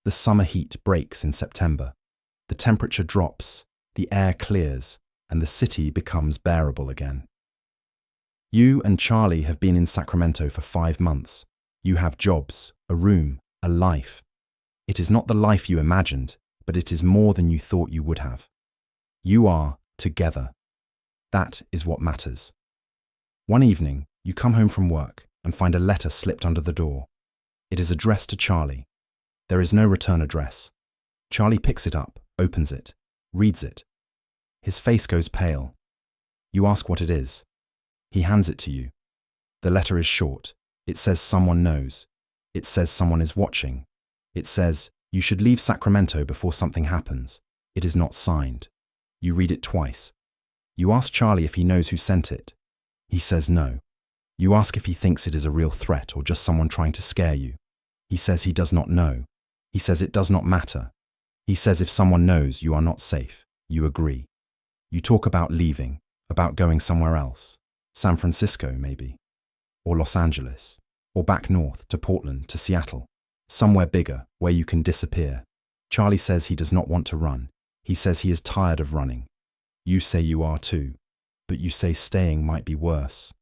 The summer heat breaks in September. The temperature drops, the air clears, and the city becomes bearable again. You and Charlie have been in Sacramento for 5 months. You have jobs, a room, a life. It is not the life you imagined, but it is more than you thought you would have. You are together. That is what matters. One evening, you come home from work and find a letter slipped under the door. It is addressed to Charlie. There is no return address. Charlie picks it up, opens it, reads it. His face goes pale. You ask what it is. He hands it to you. The letter is short. It says someone knows. It says someone is watching. It says you should leave Sacramento before something happens. It is not signed. You read it twice. You ask Charlie if he knows who sent it. He says no. You ask if he thinks it is a real threat or just someone trying to scare you. He says he does not know. He says it does not matter. He says if someone knows, you are not safe. You agree. You talk about leaving, about going somewhere else. San Francisco, maybe. Or Los Angeles. Or back north to Portland, to Seattle. Somewhere bigger, where you can disappear. Charlie says he does not want to run. He says he is tired of running. You say you are too. But you say staying might be worse.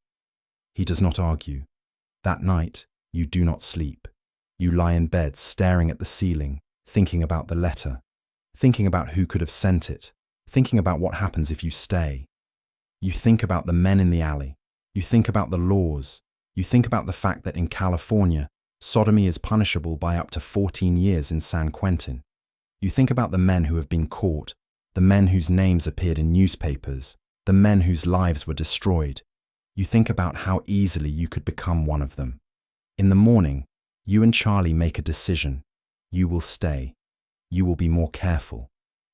He does not argue. That night, you do not sleep. You lie in bed staring at the ceiling, thinking about the letter, thinking about who could have sent it, thinking about what happens if you stay. You think about the men in the alley. You think about the laws. You think about the fact that in California, sodomy is punishable by up to 14 years in San Quentin. You think about the men who have been caught, the men whose names appeared in newspapers, the men whose lives were destroyed. You think about how easily you could become one of them. In the morning, you and Charlie make a decision. You will stay. You will be more careful.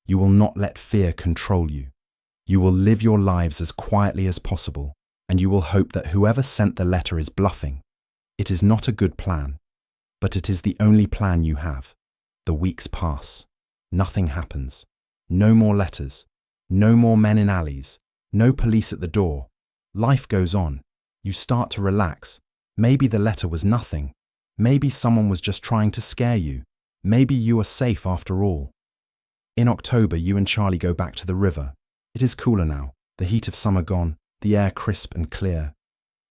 You will not let fear control you. You will live your lives as quietly as possible, and you will hope that whoever sent the letter is bluffing. It is not a good plan, but it is the only plan you have. The weeks pass. Nothing happens. No more letters. No more men in alleys. No police at the door. Life goes on. You start to relax. Maybe the letter was nothing. Maybe someone was just trying to scare you. Maybe you are safe after all. In October, you and Charlie go back to the river. It is cooler now, the heat of summer gone, the air crisp and clear.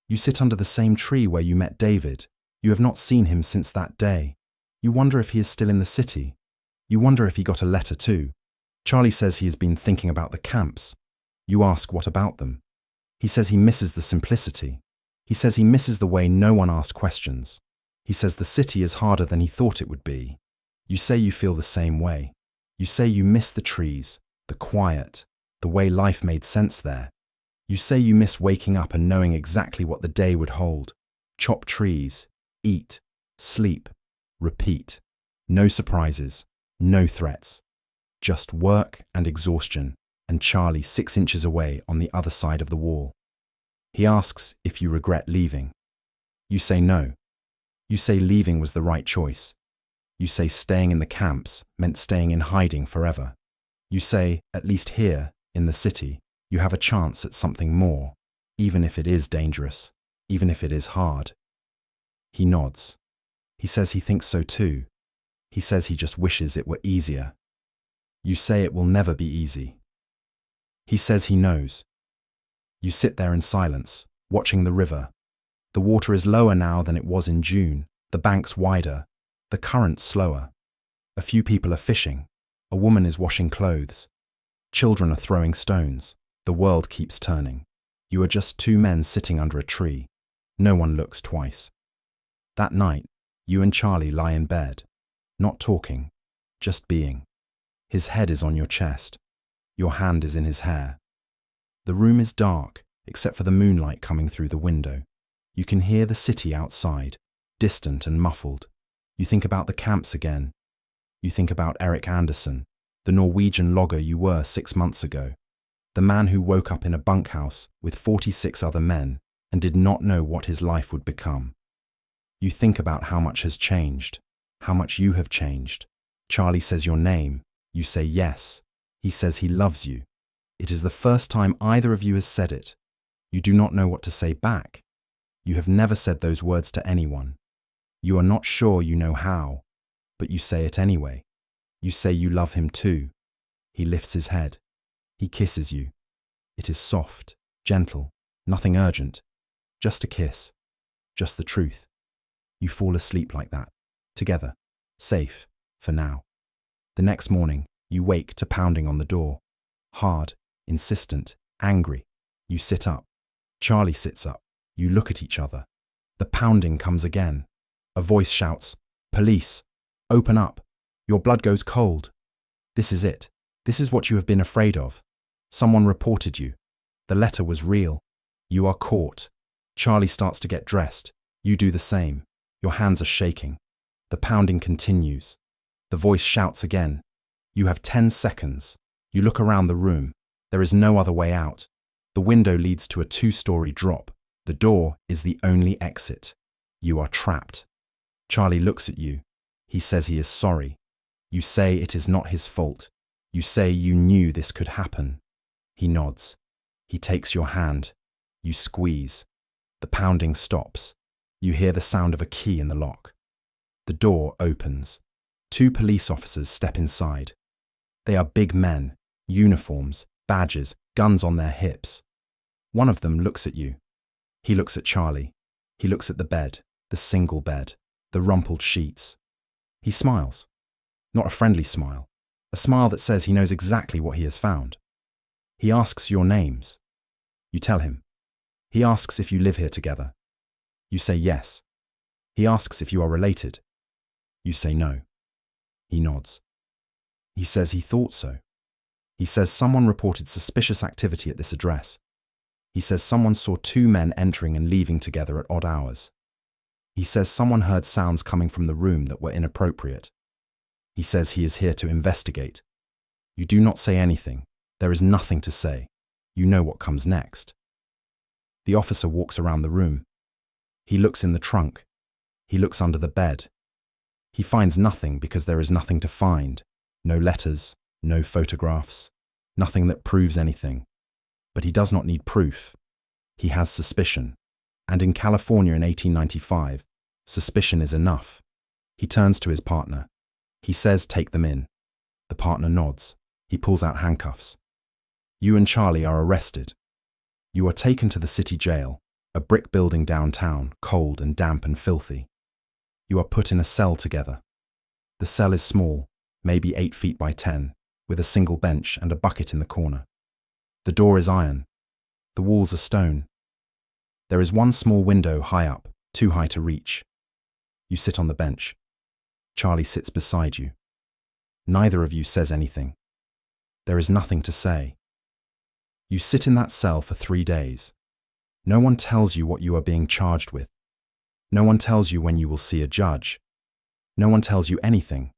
You sit under the same tree where you met David. You have not seen him since that day. You wonder if he is still in the city. You wonder if he got a letter too. Charlie says he has been thinking about the camps. You ask what about them. He says he misses the simplicity. He says he misses the way no one asks questions. He says the city is harder than he thought it would be. You say you feel the same way. You say you miss the trees, the quiet, the way life made sense there. You say you miss waking up and knowing exactly what the day would hold. Chop trees, eat, sleep, repeat. No surprises, no threats. Just work and exhaustion, and Charlie 6 inches away on the other side of the wall. He asks if you regret leaving. You say no. You say leaving was the right choice. You say staying in the camps meant staying in hiding forever. You say, at least here, in the city, you have a chance at something more, even if it is dangerous, even if it is hard. He nods. He says he thinks so too. He says he just wishes it were easier. You say it will never be easy. He says he knows. You sit there in silence, watching the river. The water is lower now than it was in June, the banks wider, the current slower. A few people are fishing. A woman is washing clothes. Children are throwing stones. The world keeps turning. You are just 2 men sitting under a tree. No one looks twice. That night, you and Charlie lie in bed, not talking, just being. His head is on your chest. Your hand is in his hair. The room is dark, except for the moonlight coming through the window. You can hear the city outside, distant and muffled. You think about the camps again. You think about Eric Anderson, the Norwegian logger you were 6 months ago, the man who woke up in a bunkhouse with 46 other men and did not know what his life would become. You think about how much has changed, how much you have changed. Charlie says your name. You say yes. He says he loves you. It is the first time either of you has said it. You do not know what to say back. You have never said those words to anyone. You are not sure you know how, but you say it anyway. You say you love him too. He lifts his head. He kisses you. It is soft, gentle, nothing urgent. Just a kiss. Just the truth. You fall asleep like that, together, safe, for now. The next morning, you wake to pounding on the door. hard, insistent, angry. You sit up. Charlie sits up. You look at each other. The pounding comes again. A voice shouts, "Police! Open up!" Your blood goes cold. This is it. This is what you have been afraid of. Someone reported you. The letter was real. You are caught. Charlie starts to get dressed. You do the same. Your hands are shaking. The pounding continues. The voice shouts again. You have 10 seconds. You look around the room. There is no other way out. The window leads to a 2-story drop. The door is the only exit. You are trapped. Charlie looks at you. He says he is sorry. You say it is not his fault. You say you knew this could happen. He nods. He takes your hand. You squeeze. The pounding stops. You hear the sound of a key in the lock. The door opens. 2 police officers step inside. They are big men, uniforms, badges, guns on their hips. One of them looks at you. He looks at Charlie. He looks at the bed, the single bed, the rumpled sheets. He smiles. Not a friendly smile. A smile that says he knows exactly what he has found. He asks your names. You tell him. He asks if you live here together. You say yes. He asks if you are related. You say no. He nods. He says he thought so. He says someone reported suspicious activity at this address. He says someone saw 2 men entering and leaving together at odd hours. He says someone heard sounds coming from the room that were inappropriate. He says he is here to investigate. You do not say anything. There is nothing to say. You know what comes next. The officer walks around the room. He looks in the trunk. He looks under the bed. He finds nothing because there is nothing to find. No letters, no photographs, nothing that proves anything. But he does not need proof. He has suspicion. And in California in 1895, suspicion is enough. He turns to his partner. He says, "Take them in." The partner nods. He pulls out handcuffs. You and Charlie are arrested. You are taken to the city jail, a brick building downtown, cold and damp and filthy. You are put in a cell together. The cell is small, maybe 8 feet by 10, with a single bench and a bucket in the corner. The door is iron. The walls are stone. There is one small window high up, too high to reach. You sit on the bench. Charlie sits beside you. Neither of you says anything. There is nothing to say. You sit in that cell for 3 days. No one tells you what you are being charged with. No one tells you when you will see a judge. No one tells you anything.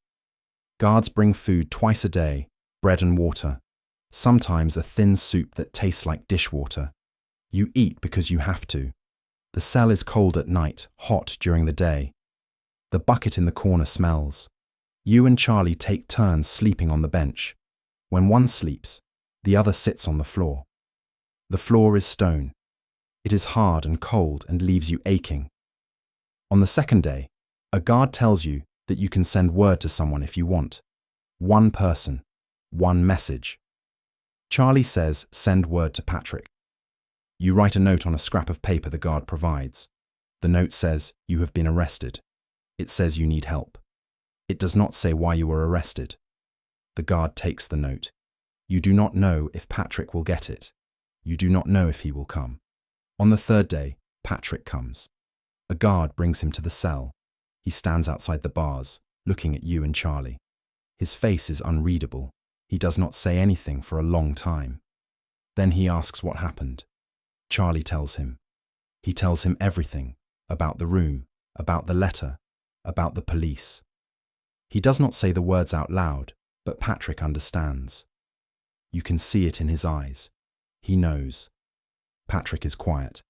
Guards bring food twice a day, bread and water, sometimes a thin soup that tastes like dishwater. You eat because you have to. The cell is cold at night, hot during the day. The bucket in the corner smells. You and Charlie take turns sleeping on the bench. When one sleeps, the other sits on the floor. The floor is stone. It is hard and cold and leaves you aching. On the second day, a guard tells you that you can send word to someone if you want. One person, one message. Charlie says, "Send word to Patrick." You write a note on a scrap of paper the guard provides. The note says you have been arrested. It says you need help. It does not say why you were arrested. The guard takes the note. You do not know if Patrick will get it. You do not know if he will come. On the third day, Patrick comes. A guard brings him to the cell. He stands outside the bars, looking at you and Charlie. His face is unreadable. He does not say anything for a long time. Then he asks what happened. Charlie tells him. He tells him everything, about the room, about the letter, about the police. He does not say the words out loud, but Patrick understands. You can see it in his eyes. He knows. Patrick is quiet.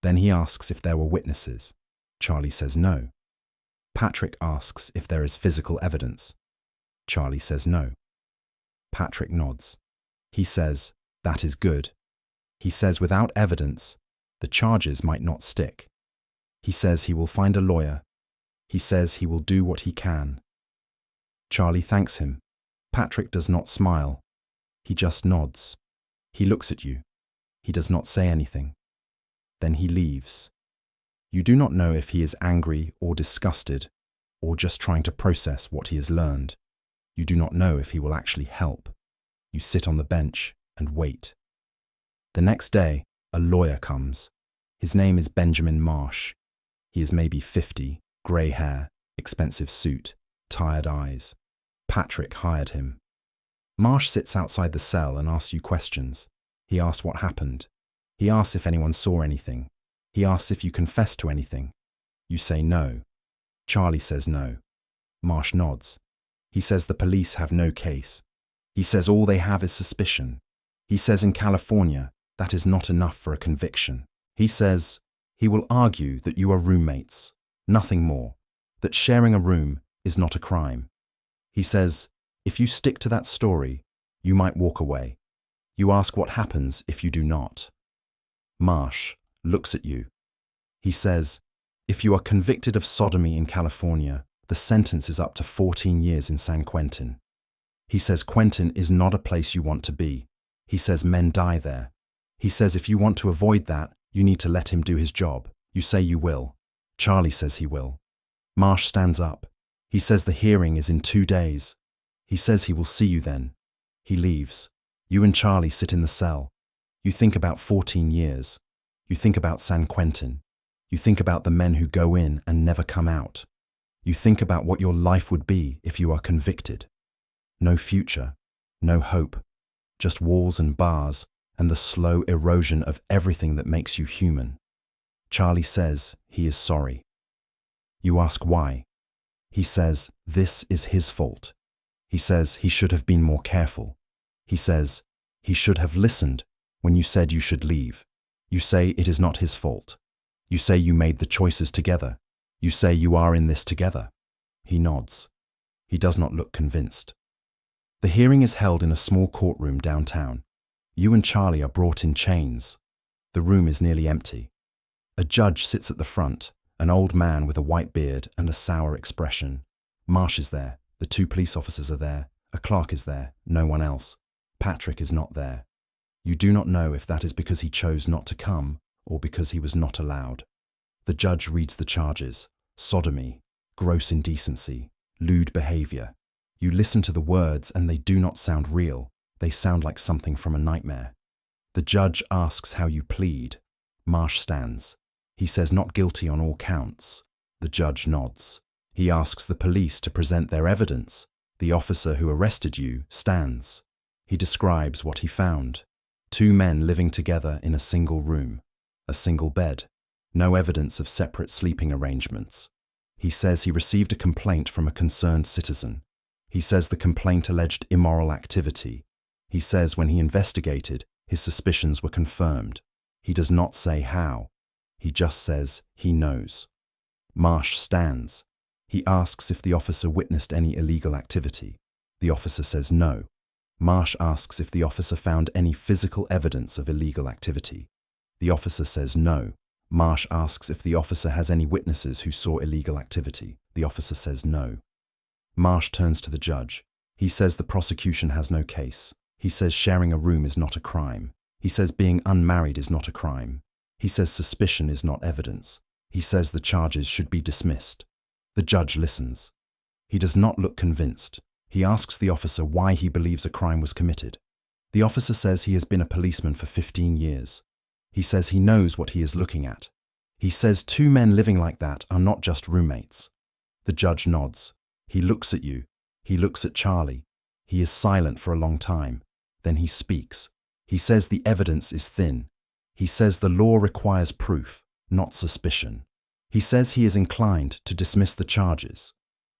Then he asks if there were witnesses. Charlie says no. Patrick asks if there is physical evidence. Charlie says no. Patrick nods. He says, "That is good." He says without evidence, the charges might not stick. He says he will find a lawyer. He says he will do what he can. Charlie thanks him. Patrick does not smile. He just nods. He looks at you. He does not say anything. Then he leaves. You do not know if he is angry or disgusted, or just trying to process what he has learned. You do not know if he will actually help. You sit on the bench and wait. The next day, a lawyer comes. His name is Benjamin Marsh. He is maybe 50, grey hair, expensive suit, tired eyes. Patrick hired him. Marsh sits outside the cell and asks you questions. He asks what happened. He asks if anyone saw anything. He asks if you confessed to anything. You say no. Charlie says no. Marsh nods. He says the police have no case. He says all they have is suspicion. He says in California, that is not enough for a conviction. He says he will argue that you are roommates, nothing more, that sharing a room is not a crime. He says, if you stick to that story, you might walk away. You ask what happens if you do not. Marsh looks at you. He says, if you are convicted of sodomy in California, the sentence is up to 14 years in San Quentin. He says Quentin is not a place you want to be. He says men die there. He says if you want to avoid that, you need to let him do his job. You say you will. Charlie says he will. Marsh stands up. He says the hearing is in 2 days. He says he will see you then. He leaves. You and Charlie sit in the cell. You think about 14 years. You think about San Quentin. You think about the men who go in and never come out. You think about what your life would be if you are convicted. No future, no hope, just walls and bars and the slow erosion of everything that makes you human. Charlie says he is sorry. You ask why. He says this is his fault. He says he should have been more careful. He says he should have listened when you said you should leave. You say it is not his fault. You say you made the choices together. You say you are in this together. He nods. He does not look convinced. The hearing is held in a small courtroom downtown. You and Charlie are brought in chains. The room is nearly empty. A judge sits at the front, an old man with a white beard and a sour expression. Marsh is there. The 2 police officers are there. A clerk is there. No one else. Patrick is not there. You do not know if that is because he chose not to come or because he was not allowed. The judge reads the charges: sodomy, gross indecency, lewd behavior. You listen to the words and they do not sound real. They sound like something from a nightmare. The judge asks how you plead. Marsh stands. He says not guilty on all counts. The judge nods. He asks the police to present their evidence. The officer who arrested you stands. He describes what he found. 2 men living together in a single room. A single bed. No evidence of separate sleeping arrangements. He says he received a complaint from a concerned citizen. He says the complaint alleged immoral activity. He says when he investigated, his suspicions were confirmed. He does not say how. He just says he knows. Marsh stands. He asks if the officer witnessed any illegal activity. The officer says no. Marsh asks if the officer found any physical evidence of illegal activity. The officer says no. Marsh asks if the officer has any witnesses who saw illegal activity. The officer says no. Marsh turns to the judge. He says the prosecution has no case. He says sharing a room is not a crime. He says being unmarried is not a crime. He says suspicion is not evidence. He says the charges should be dismissed. The judge listens. He does not look convinced. He asks the officer why he believes a crime was committed. The officer says he has been a policeman for 15 years. He says he knows what he is looking at. He says 2 men living like that are not just roommates. The judge nods. He looks at you. He looks at Charlie. He is silent for a long time. Then he speaks. He says the evidence is thin. He says the law requires proof, not suspicion. He says he is inclined to dismiss the charges.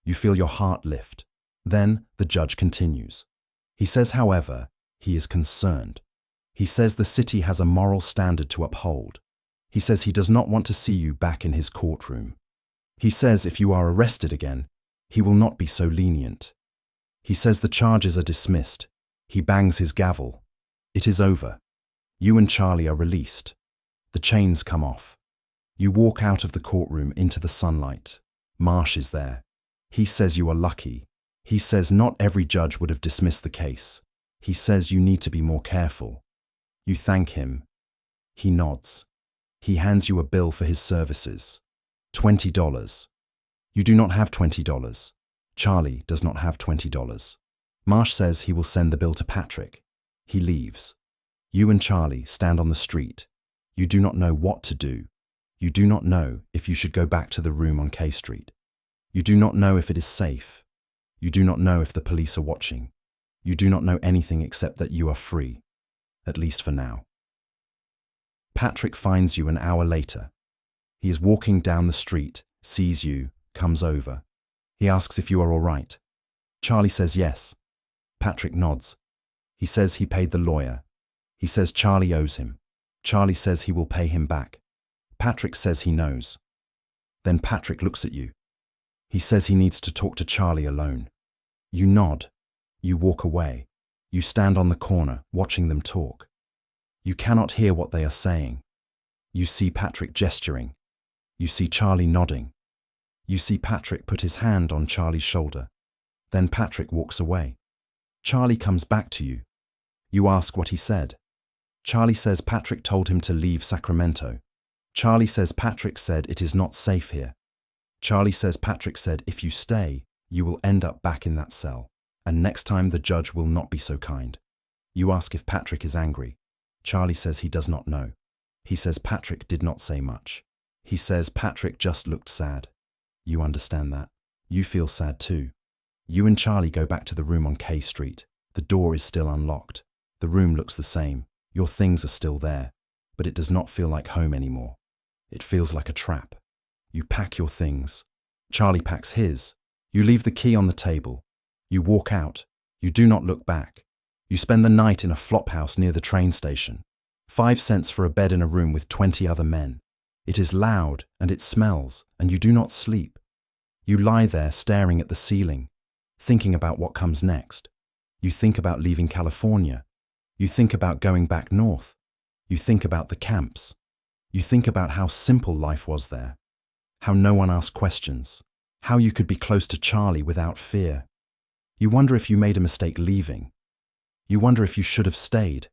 You feel your heart lift. Then the judge continues. He says, however, he is concerned. He says the city has a moral standard to uphold. He says he does not want to see you back in his courtroom. He says if you are arrested again, he will not be so lenient. He says the charges are dismissed. He bangs his gavel. It is over. You and Charlie are released. The chains come off. You walk out of the courtroom into the sunlight. Marsh is there. He says you are lucky. He says not every judge would have dismissed the case. He says you need to be more careful. You thank him. He nods. He hands you a bill for his services. $20. You do not have $20. Charlie does not have $20. Marsh says he will send the bill to Patrick. He leaves. You and Charlie stand on the street. You do not know what to do. You do not know if you should go back to the room on K Street. You do not know if it is safe. You do not know if the police are watching. You do not know anything except that you are free, at least for now. Patrick finds you an hour later. He is walking down the street, sees you, comes over. He asks if you are all right. Charlie says yes. Patrick nods. He says he paid the lawyer. He says Charlie owes him. Charlie says he will pay him back. Patrick says he knows. Then Patrick looks at you. He says he needs to talk to Charlie alone. You nod. You walk away. You stand on the corner, watching them talk. You cannot hear what they are saying. You see Patrick gesturing. You see Charlie nodding. You see Patrick put his hand on Charlie's shoulder. Then Patrick walks away. Charlie comes back to you. You ask what he said. Charlie says Patrick told him to leave Sacramento. Charlie says Patrick said it is not safe here. Charlie says Patrick said if you stay, you will end up back in that cell, and next time the judge will not be so kind. You ask if Patrick is angry. Charlie says he does not know. He says Patrick did not say much. He says Patrick just looked sad. You understand that. You feel sad too. You and Charlie go back to the room on K Street. The door is still unlocked. The room looks the same. Your things are still there, but it does not feel like home anymore. It feels like a trap. You pack your things. Charlie packs his. You leave the key on the table. You walk out. You do not look back. You spend the night in a flophouse near the train station. 5 cents for a bed in a room with 20 other men. It is loud and it smells, and you do not sleep. You lie there staring at the ceiling, thinking about what comes next. You think about leaving California. You think about going back north. You think about the camps. You think about how simple life was there, how no one asked questions, how you could be close to Charlie without fear. You wonder if you made a mistake leaving. You wonder if you should have stayed.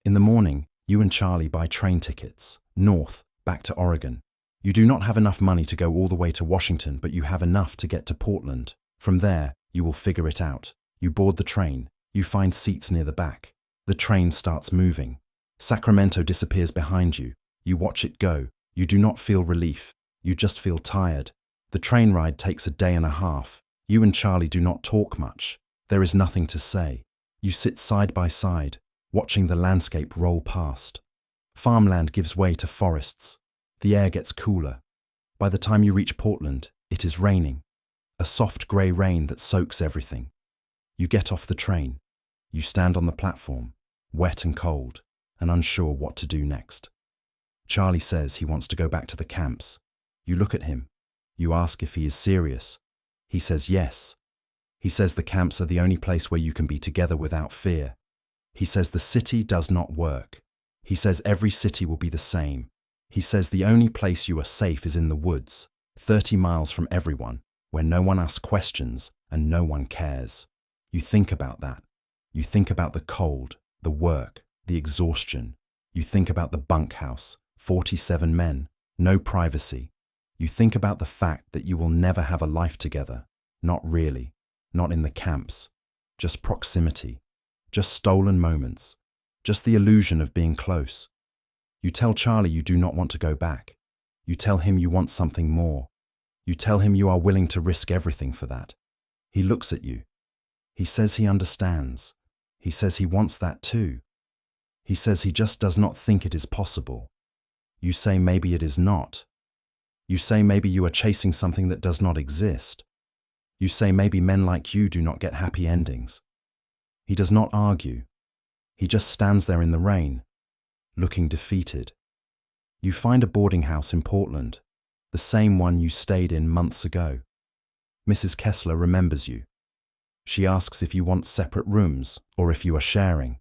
In the morning, you and Charlie buy train tickets, north, back to Oregon. You do not have enough money to go all the way to Washington, but you have enough to get to Portland. From there, you will figure it out. You board the train. You find seats near the back. The train starts moving. Sacramento disappears behind you. You watch it go. You do not feel relief. You just feel tired. The train ride takes a day and a half. You and Charlie do not talk much. There is nothing to say. You sit side by side, watching the landscape roll past. Farmland gives way to forests. The air gets cooler. By the time you reach Portland, it is raining. A soft grey rain that soaks everything. You get off the train. You stand on the platform, wet and cold, and unsure what to do next. Charlie says he wants to go back to the camps. You look at him. You ask if he is serious. He says yes. He says the camps are the only place where you can be together without fear. He says the city does not work. He says every city will be the same. He says the only place you are safe is in the woods, 30 miles from everyone, where no one asks questions and no one cares. You think about that. You think about the cold, the work, the exhaustion. You think about the bunkhouse, 47 men, no privacy. You think about the fact that you will never have a life together. Not really. Not in the camps. Just proximity. Just stolen moments. Just the illusion of being close. You tell Charlie you do not want to go back. You tell him you want something more. You tell him you are willing to risk everything for that. He looks at you. He says he understands. He says he wants that too. He says he just does not think it is possible. You say maybe it is not. You say maybe you are chasing something that does not exist. You say maybe men like you do not get happy endings. He does not argue. He just stands there in the rain, looking defeated. You find a boarding house in Portland, the same one you stayed in months ago. Mrs. Kessler remembers you. She asks if you want separate rooms or if you are sharing.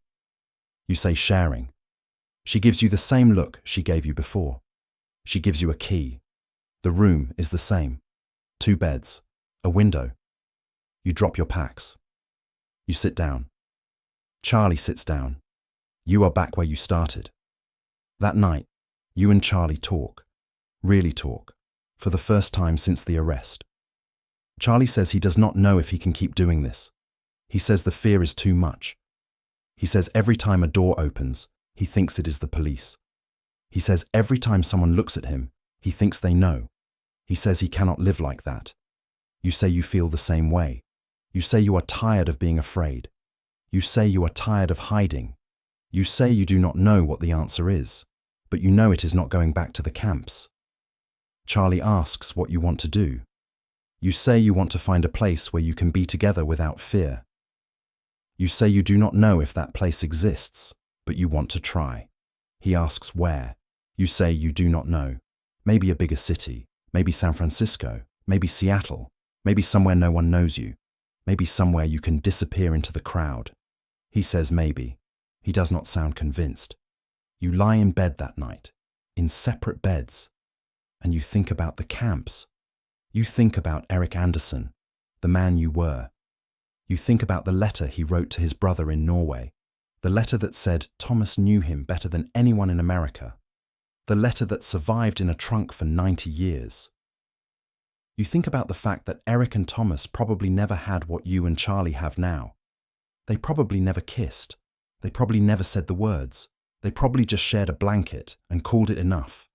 You say sharing. She gives you the same look she gave you before. She gives you a key. The room is the same. 2 beds, a window. You drop your packs. You sit down. Charlie sits down. You are back where you started. That night, you and Charlie talk. Really talk. For the first time since the arrest. Charlie says he does not know if he can keep doing this. He says the fear is too much. He says every time a door opens, he thinks it is the police. He says every time someone looks at him, he thinks they know. He says he cannot live like that. You say you feel the same way. You say you are tired of being afraid. You say you are tired of hiding. You say you do not know what the answer is, but you know it is not going back to the camps. Charlie asks what you want to do. You say you want to find a place where you can be together without fear. You say you do not know if that place exists, but you want to try. He asks where. You say you do not know. Maybe a bigger city, maybe San Francisco, maybe Seattle, maybe somewhere no one knows you, maybe somewhere you can disappear into the crowd. He says maybe. He does not sound convinced. You lie in bed that night, in separate beds, and you think about the camps. You think about Eric Anderson, the man you were. You think about the letter he wrote to his brother in Norway, the letter that said Thomas knew him better than anyone in America, the letter that survived in a trunk for 90 years. You think about the fact that Eric and Thomas probably never had what you and Charlie have now. They probably never kissed. They probably never said the words. They probably just shared a blanket and called it enough.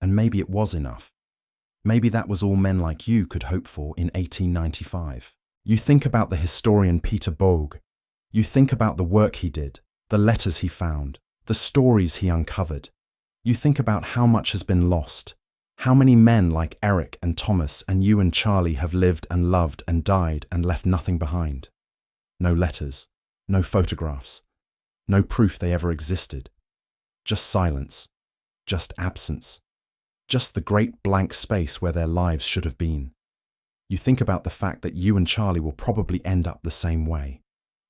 And maybe it was enough. Maybe that was all men like you could hope for in 1895. You think about the historian Peter Bogue. You think about the work he did, the letters he found, the stories he uncovered. You think about how much has been lost, how many men like Eric and Thomas and you and Charlie have lived and loved and died and left nothing behind. No letters, no photographs, no proof they ever existed. Just silence, just absence, just the great blank space where their lives should have been. You think about the fact that you and Charlie will probably end up the same way.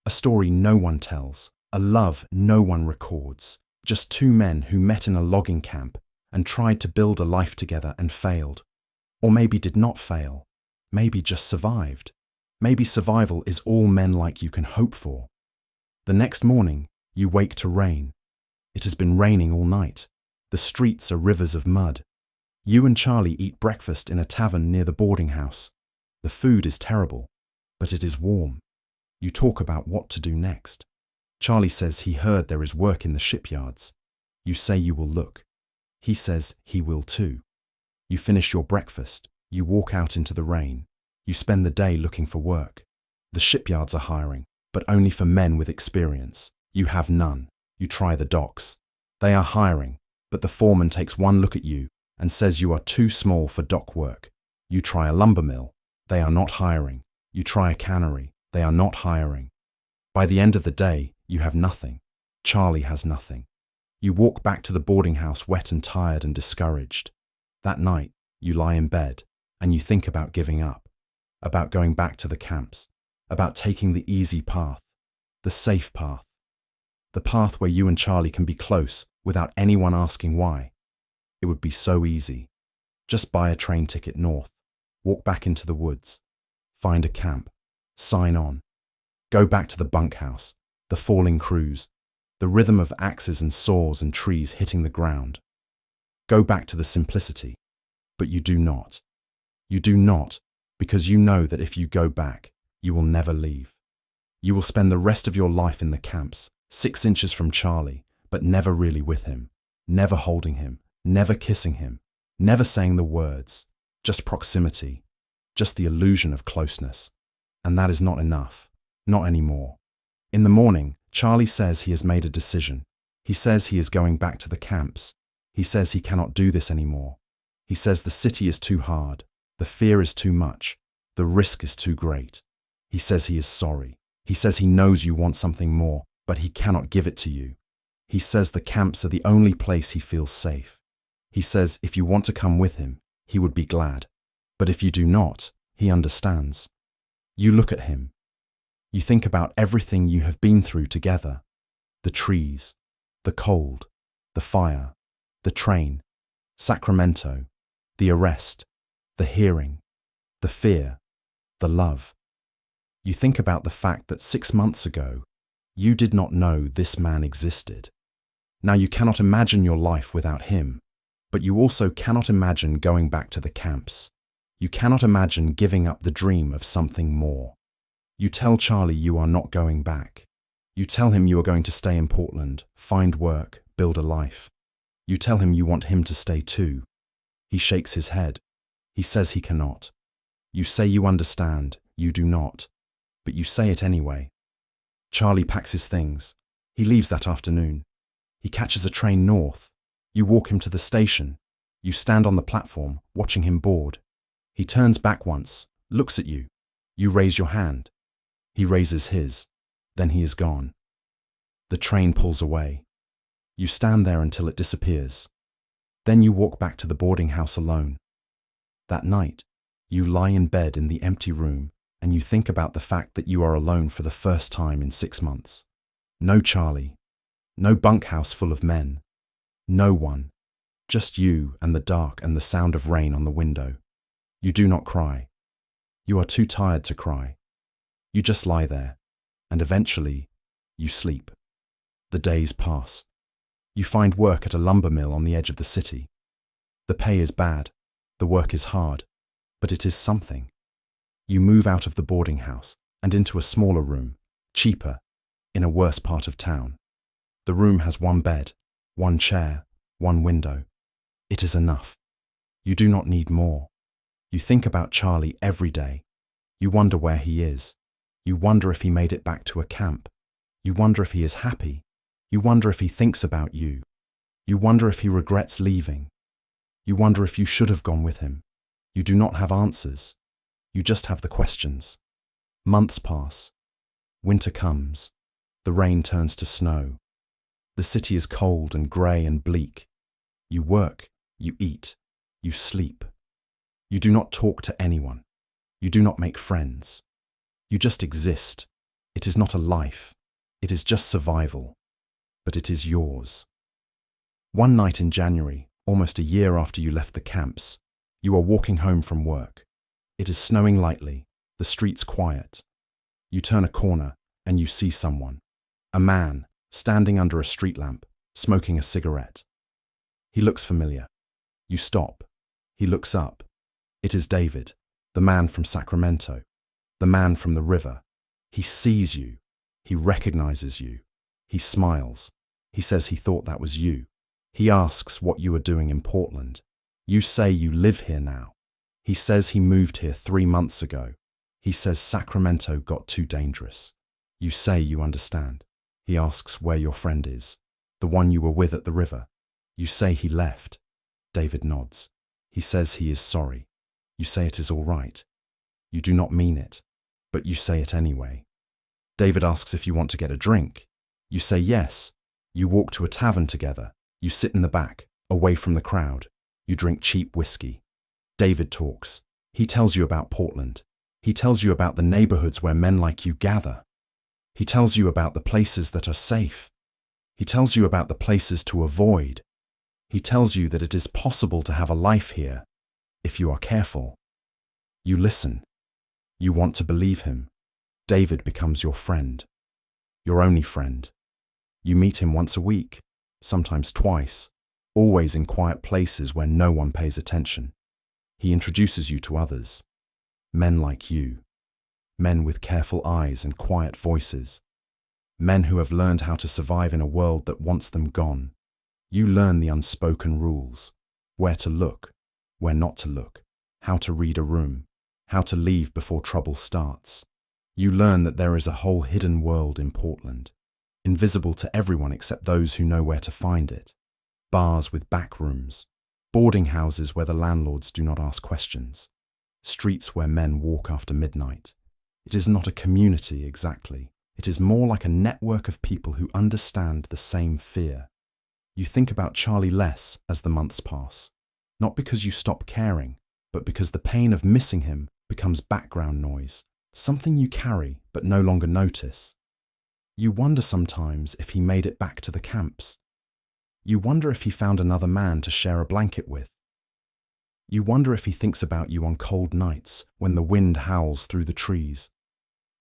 A story no one tells, a love no one records, just two men who met in a logging camp and tried to build a life together and failed. Or maybe did not fail, maybe just survived. Maybe survival is all men like you can hope for. The next morning, you wake to rain. It has been raining all night. The streets are rivers of mud. You and Charlie eat breakfast in a tavern near the boarding house. The food is terrible, but it is warm. You talk about what to do next. Charlie says he heard there is work in the shipyards. You say you will look. He says he will too. You finish your breakfast. You walk out into the rain. You spend the day looking for work. The shipyards are hiring, but only for men with experience. You have none. You try the docks. They are hiring, but the foreman takes one look at you and says you are too small for dock work. You try a lumber mill. They are not hiring. You try a cannery. They are not hiring. By the end of the day, you have nothing. Charlie has nothing. You walk back to the boarding house wet and tired and discouraged. That night, you lie in bed and you think about giving up, about going back to the camps, about taking the easy path, the safe path, the path where you and Charlie can be close without anyone asking why. It would be so easy. Just buy a train ticket north, walk back into the woods, find a camp, sign on, go back to the bunkhouse, the falling crews, the rhythm of axes and saws and trees hitting the ground. Go back to the simplicity, but you do not. You do not, because you know that if you go back, you will never leave. You will spend the rest of your life in the camps, 6 inches from Charlie, but never really with him, never holding him, never kissing him, never saying the words, just proximity, just the illusion of closeness. And that is not enough, not anymore. In the morning, Charlie says he has made a decision. He says he is going back to the camps. He says he cannot do this anymore. He says the city is too hard, the fear is too much, the risk is too great. He says he is sorry. He says he knows you want something more, but he cannot give it to you. He says the camps are the only place he feels safe. He says if you want to come with him, he would be glad. But if you do not, he understands. You look at him. You think about everything you have been through together. The trees, the cold, the fire, the train, Sacramento, the arrest, the hearing, the fear, the love. You think about the fact that 6 months ago, you did not know this man existed. Now you cannot imagine your life without him, but you also cannot imagine going back to the camps. You cannot imagine giving up the dream of something more. You tell Charlie you are not going back. You tell him you are going to stay in Portland, find work, build a life. You tell him you want him to stay too. He shakes his head. He says he cannot. You say you understand, you do not. But you say it anyway. Charlie packs his things. He leaves that afternoon. He catches a train north. You walk him to the station. You stand on the platform, watching him board. He turns back once, looks at you. You raise your hand. He raises his. Then he is gone. The train pulls away. You stand there until it disappears. Then you walk back to the boarding house alone. That night, you lie in bed in the empty room and you think about the fact that you are alone for the first time in 6 months. No Charlie. No bunkhouse full of men. No one. Just you and the dark and the sound of rain on the window. You do not cry. You are too tired to cry. You just lie there, and eventually, you sleep. The days pass. You find work at a lumber mill on the edge of the city. The pay is bad, the work is hard, but it is something. You move out of the boarding house and into a smaller room, cheaper, in a worse part of town. The room has one bed, one chair, one window. It is enough. You do not need more. You think about Charlie every day. You wonder where he is. You wonder if he made it back to a camp. You wonder if he is happy. You wonder if he thinks about you. You wonder if he regrets leaving. You wonder if you should have gone with him. You do not have answers. You just have the questions. Months pass. Winter comes. The rain turns to snow. The city is cold and grey and bleak. You work, you eat, you sleep. You do not talk to anyone. You do not make friends. You just exist. It is not a life. It is just survival. But it is yours. One night in January, almost a year after you left the camps, you are walking home from work. It is snowing lightly, the streets quiet. You turn a corner and you see someone. A man, standing under a street lamp, smoking a cigarette. He looks familiar. You stop. He looks up. It is David, the man from Sacramento, the man from the river. He sees you. He recognizes you. He smiles. He says he thought that was you. He asks what you are doing in Portland. You say you live here now. He says he moved here 3 months ago. He says Sacramento got too dangerous. You say you understand. He asks where your friend is, the one you were with at the river. You say he left. David nods. He says he is sorry. You say it is all right. You do not mean it, but you say it anyway. David asks if you want to get a drink. You say yes. You walk to a tavern together. You sit in the back, away from the crowd. You drink cheap whiskey. David talks. He tells you about Portland. He tells you about the neighborhoods where men like you gather. He tells you about the places that are safe. He tells you about the places to avoid. He tells you that it is possible to have a life here, if you are careful. You listen. You want to believe him. David becomes your friend. Your only friend. You meet him once a week, sometimes twice, always in quiet places where no one pays attention. He introduces you to others. Men like you. Men with careful eyes and quiet voices. Men who have learned how to survive in a world that wants them gone. You learn the unspoken rules. Where to look, where not to look, how to read a room, how to leave before trouble starts. You learn that there is a whole hidden world in Portland, invisible to everyone except those who know where to find it. Bars with back rooms, boarding houses where the landlords do not ask questions, streets where men walk after midnight. It is not a community exactly. It is more like a network of people who understand the same fear. You think about Charlie less as the months pass, not because you stop caring, but because the pain of missing him becomes background noise, something you carry but no longer notice. You wonder sometimes if he made it back to the camps. You wonder if he found another man to share a blanket with. You wonder if he thinks about you on cold nights when the wind howls through the trees.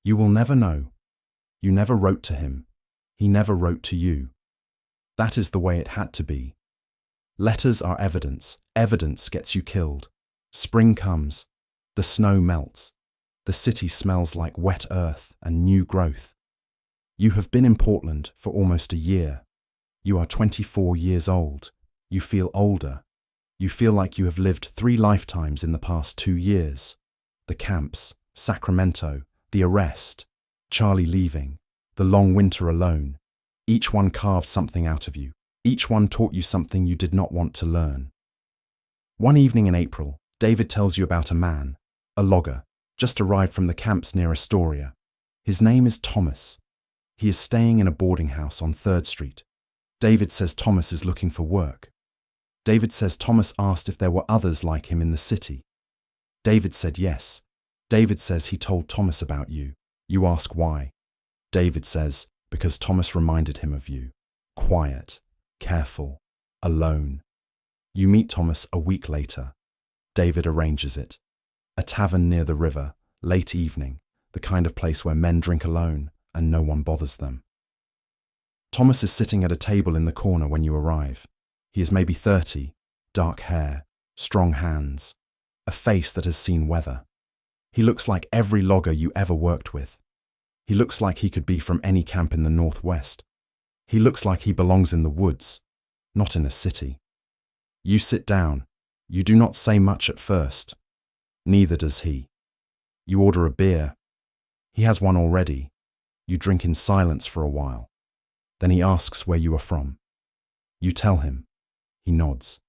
You will never know. You never wrote to him. He never wrote to you. That is the way it had to be. Letters are evidence. Evidence gets you killed. Spring comes. The snow melts. The city smells like wet earth and new growth. You have been in Portland for almost a year. You are 24 years old. You feel older. You feel like you have lived 3 lifetimes in the past 2 years. The camps, Sacramento, the arrest, Charlie leaving, the long winter alone. Each one carved something out of you. Each one taught you something you did not want to learn. One evening in April, David tells you about a man, a logger, just arrived from the camps near Astoria. His name is Thomas. He is staying in a boarding house on 3rd Street. David says Thomas is looking for work. David says Thomas asked if there were others like him in the city. David said yes. David says he told Thomas about you. You ask why. David says because Thomas reminded him of you. Quiet, careful, alone. You meet Thomas a week later. David arranges it. A tavern near the river, late evening, the kind of place where men drink alone and no one bothers them. Thomas is sitting at a table in the corner when you arrive. He is maybe 30, dark hair, strong hands, a face that has seen weather. He looks like every logger you ever worked with. He looks like he could be from any camp in the Northwest. He looks like he belongs in the woods, not in a city. You sit down. You do not say much at first. Neither does he. You order a beer. He has one already. You drink in silence for a while. Then he asks where you are from. You tell him. He nods.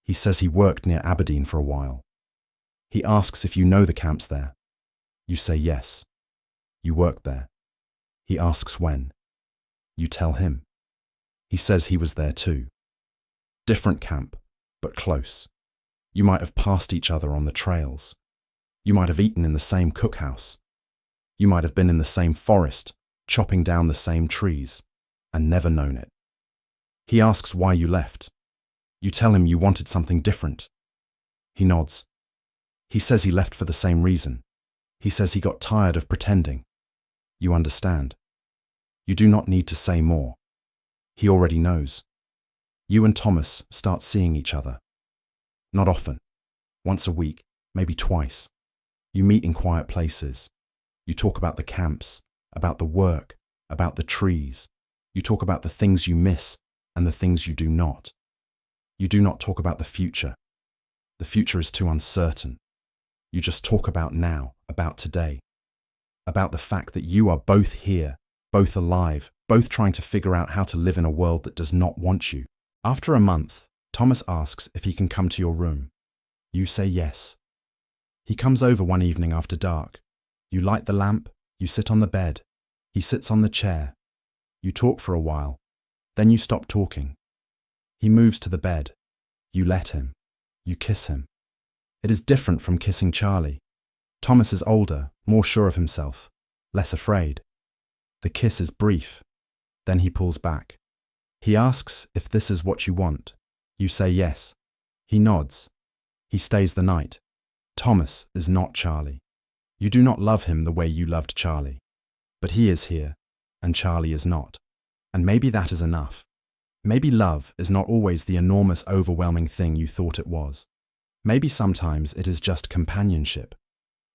He says he worked near Aberdeen for a while. He asks if you know the camps there. You say yes. You worked there. He asks when. You tell him. He says he was there too. Different camp, but close. You might have passed each other on the trails. You might have eaten in the same cookhouse. You might have been in the same forest, chopping down the same trees, and never known it. He asks why you left. You tell him you wanted something different. He nods. He says he left for the same reason. He says he got tired of pretending. You understand. You do not need to say more. He already knows. You and Thomas start seeing each other. Not often. Once a week, maybe twice. You meet in quiet places. You talk about the camps, about the work, about the trees. You talk about the things you miss and the things you do not. You do not talk about the future. The future is too uncertain. You just talk about now, about today. About the fact that you are both here, both alive, both trying to figure out how to live in a world that does not want you. After a month, Thomas asks if he can come to your room. You say yes. He comes over one evening after dark. You light the lamp, you sit on the bed. He sits on the chair. You talk for a while. Then you stop talking. He moves to the bed. You let him. You kiss him. It is different from kissing Charlie. Thomas is older, more sure of himself, less afraid. The kiss is brief. Then he pulls back. He asks if this is what you want. You say yes. He nods. He stays the night. Thomas is not Charlie. You do not love him the way you loved Charlie. But he is here, and Charlie is not. And maybe that is enough. Maybe love is not always the enormous, overwhelming thing you thought it was. Maybe sometimes it is just companionship.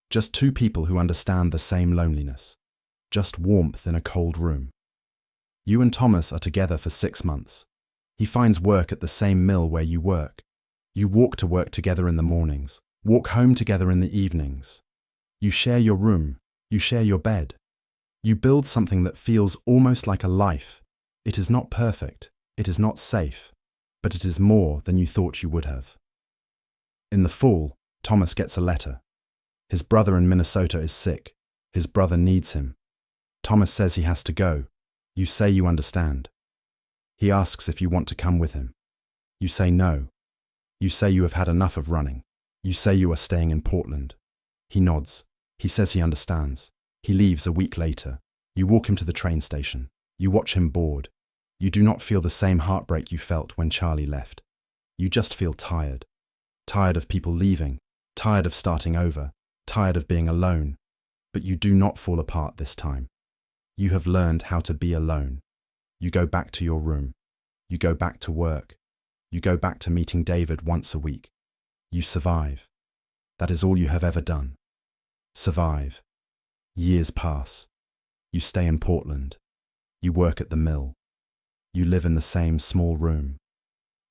Just 2 people who understand the same loneliness. Just warmth in a cold room. You and Thomas are together for 6 months. He finds work at the same mill where you work. You walk to work together in the mornings, walk home together in the evenings. You share your room, you share your bed. You build something that feels almost like a life. It is not perfect, it is not safe, but it is more than you thought you would have. In the fall, Thomas gets a letter. His brother in Minnesota is sick. His brother needs him. Thomas says he has to go. You say you understand. He asks if you want to come with him. You say no. You say you have had enough of running. You say you are staying in Portland. He nods. He says he understands. He leaves a week later. You walk him to the train station. You watch him board. You do not feel the same heartbreak you felt when Charlie left. You just feel tired. Tired of people leaving. Tired of starting over. Tired of being alone. But you do not fall apart this time. You have learned how to be alone. You go back to your room. You go back to work. You go back to meeting David once a week. You survive. That is all you have ever done. Survive. Years pass. You stay in Portland. You work at the mill. You live in the same small room.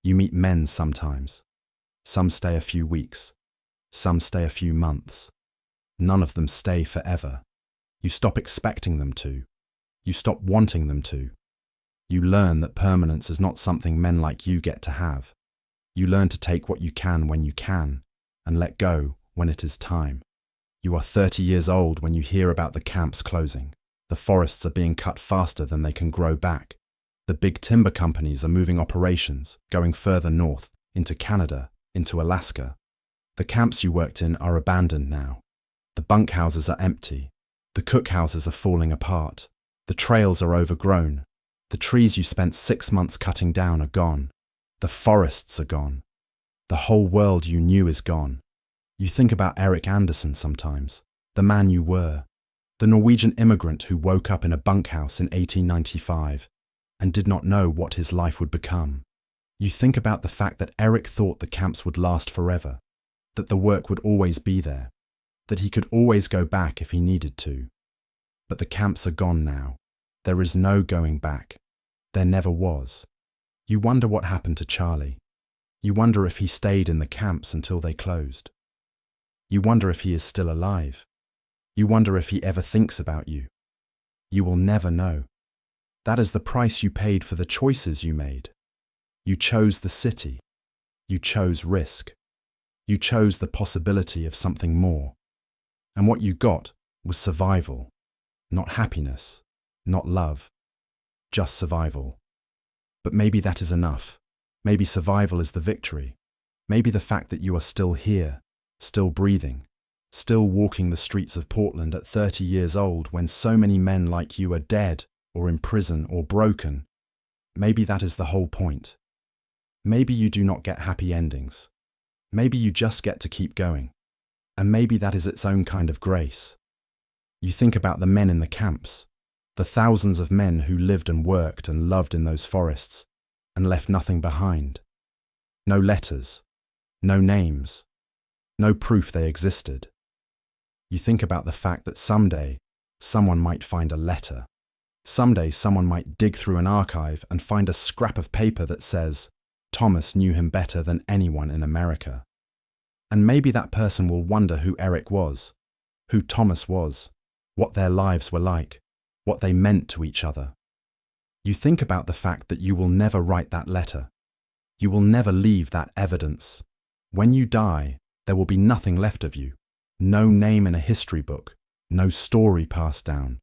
You meet men sometimes. Some stay a few weeks. Some stay a few months. None of them stay forever. You stop expecting them to. You stop wanting them to. You learn that permanence is not something men like you get to have. You learn to take what you can when you can, and let go when it is time. You are 30 years old when you hear about the camps closing. The forests are being cut faster than they can grow back. The big timber companies are moving operations, going further north, into Canada, into Alaska. The camps you worked in are abandoned now. The bunkhouses are empty. The cookhouses are falling apart. The trails are overgrown. The trees you spent 6 months cutting down are gone. The forests are gone. The whole world you knew is gone. You think about Eric Anderson sometimes, the man you were, the Norwegian immigrant who woke up in a bunkhouse in 1895 and did not know what his life would become. You think about the fact that Eric thought the camps would last forever, that the work would always be there, that he could always go back if he needed to. But the camps are gone now. There is no going back. There never was. You wonder what happened to Charlie. You wonder if he stayed in the camps until they closed. You wonder if he is still alive. You wonder if he ever thinks about you. You will never know. That is the price you paid for the choices you made. You chose the city. You chose risk. You chose the possibility of something more. And what you got was survival, not happiness, not love, just survival. But maybe that is enough. Maybe survival is the victory. Maybe the fact that you are still here, still breathing, still walking the streets of Portland at 30 years old when so many men like you are dead or in prison or broken. Maybe that is the whole point. Maybe you do not get happy endings. Maybe you just get to keep going. And maybe that is its own kind of grace. You think about the men in the camps, the thousands of men who lived and worked and loved in those forests and left nothing behind. No letters, no names, no proof they existed. You think about the fact that someday someone might find a letter. Someday someone might dig through an archive and find a scrap of paper that says, Thomas knew him better than anyone in America. And maybe that person will wonder who Eric was, who Thomas was, what their lives were like, what they meant to each other. You think about the fact that you will never write that letter. You will never leave that evidence. When you die, there will be nothing left of you. No name in a history book, no story passed down,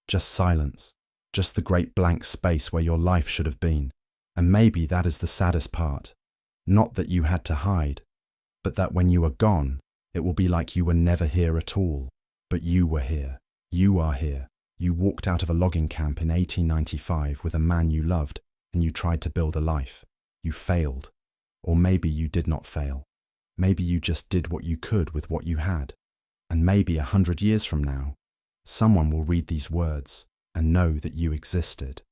just silence, just the great blank space where your life should have been. And maybe that is the saddest part. Not that you had to hide, but that when you are gone, it will be like you were never here at all. But you were here. You are here. You walked out of a logging camp in 1895 with a man you loved, and you tried to build a life. You failed. Or maybe you did not fail. Maybe you just did what you could with what you had. And maybe 100 years from now, someone will read these words and know that you existed,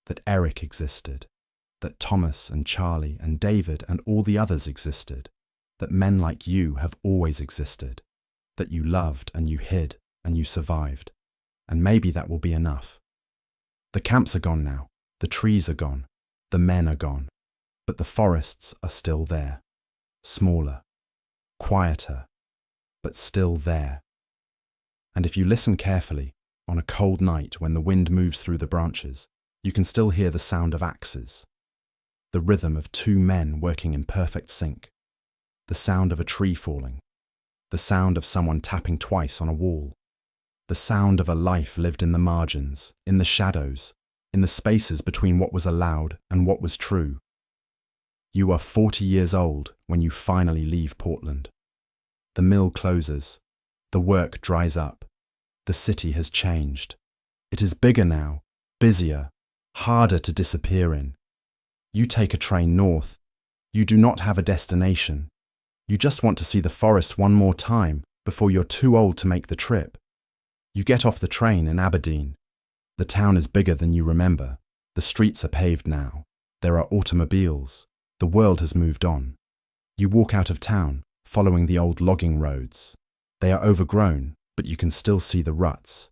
that Eric existed, that Thomas and Charlie and David and all the others existed, that men like you have always existed, that you loved and you hid and you survived. And maybe that will be enough. The camps are gone now, the trees are gone, the men are gone, but the forests are still there, smaller, quieter, but still there. And if you listen carefully, on a cold night when the wind moves through the branches, you can still hear the sound of axes, the rhythm of two men working in perfect sync, the sound of a tree falling, the sound of someone tapping twice on a wall, the sound of a life lived in the margins, in the shadows, in the spaces between what was allowed and what was true. You are 40 years old when you finally leave Portland. The mill closes. The work dries up. The city has changed. It is bigger now, busier, harder to disappear in. You take a train north. You do not have a destination. You just want to see the forest one more time before you're too old to make the trip. You get off the train in Aberdeen. The town is bigger than you remember. The streets are paved now. There are automobiles. The world has moved on. You walk out of town, following the old logging roads. They are overgrown, but you can still see the ruts.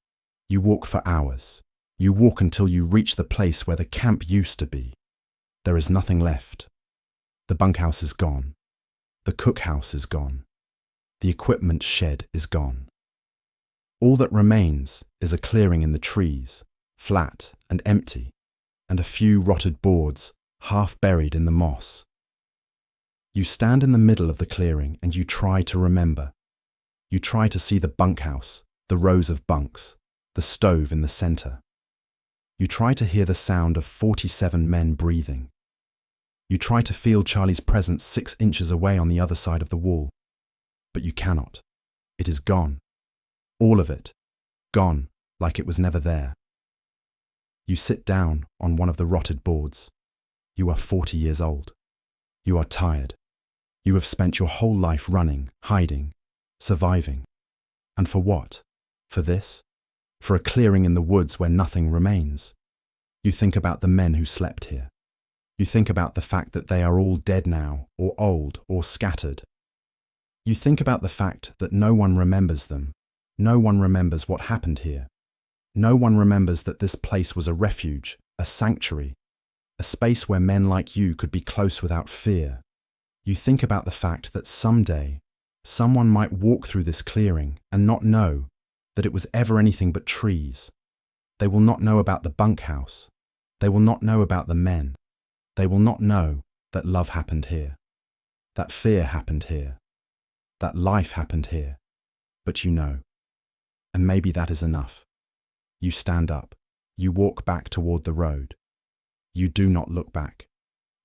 You walk for hours. You walk until you reach the place where the camp used to be. There is nothing left. The bunkhouse is gone. The cookhouse is gone. The equipment shed is gone. All that remains is a clearing in the trees, flat and empty, and a few rotted boards half buried in the moss. You stand in the middle of the clearing and you try to remember. You try to see the bunkhouse, the rows of bunks, the stove in the center. You try to hear the sound of 47 men breathing. You try to feel Charlie's presence 6 inches away on the other side of the wall. But you cannot. It is gone. All of it. Gone, like it was never there. You sit down on one of the rotted boards. You are 40 years old. You are tired. You have spent your whole life running, hiding, surviving. And for what? For this? For a clearing in the woods where nothing remains. You think about the men who slept here. You think about the fact that they are all dead now, or old, or scattered. You think about the fact that no one remembers them. No one remembers what happened here. No one remembers that this place was a refuge, a sanctuary, a space where men like you could be close without fear. You think about the fact that someday, someone might walk through this clearing and not know that it was ever anything but trees. They will not know about the bunkhouse. They will not know about the men. They will not know that love happened here, that fear happened here, that life happened here. But you know. And maybe that is enough. You stand up. You walk back toward the road. You do not look back.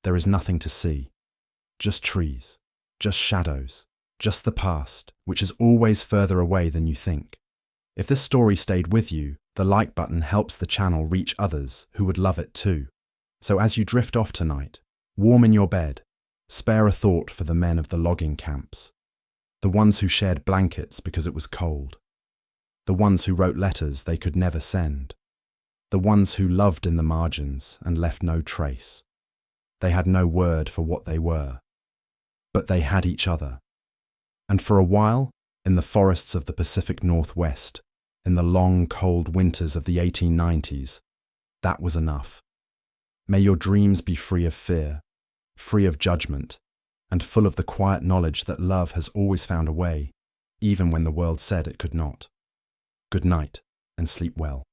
There is nothing to see. Just trees, just shadows, just the past, which is always further away than you think. If this story stayed with you, the like button helps the channel reach others who would love it too. So as you drift off tonight, warm in your bed, spare a thought for the men of the logging camps, the ones who shared blankets because it was cold, the ones who wrote letters they could never send, the ones who loved in the margins and left no trace. They had no word for what they were, but they had each other. And for a while, in the forests of the Pacific Northwest, in the long, cold winters of the 1890s, that was enough. May your dreams be free of fear, free of judgment, and full of the quiet knowledge that love has always found a way, even when the world said it could not. Good night, and sleep well.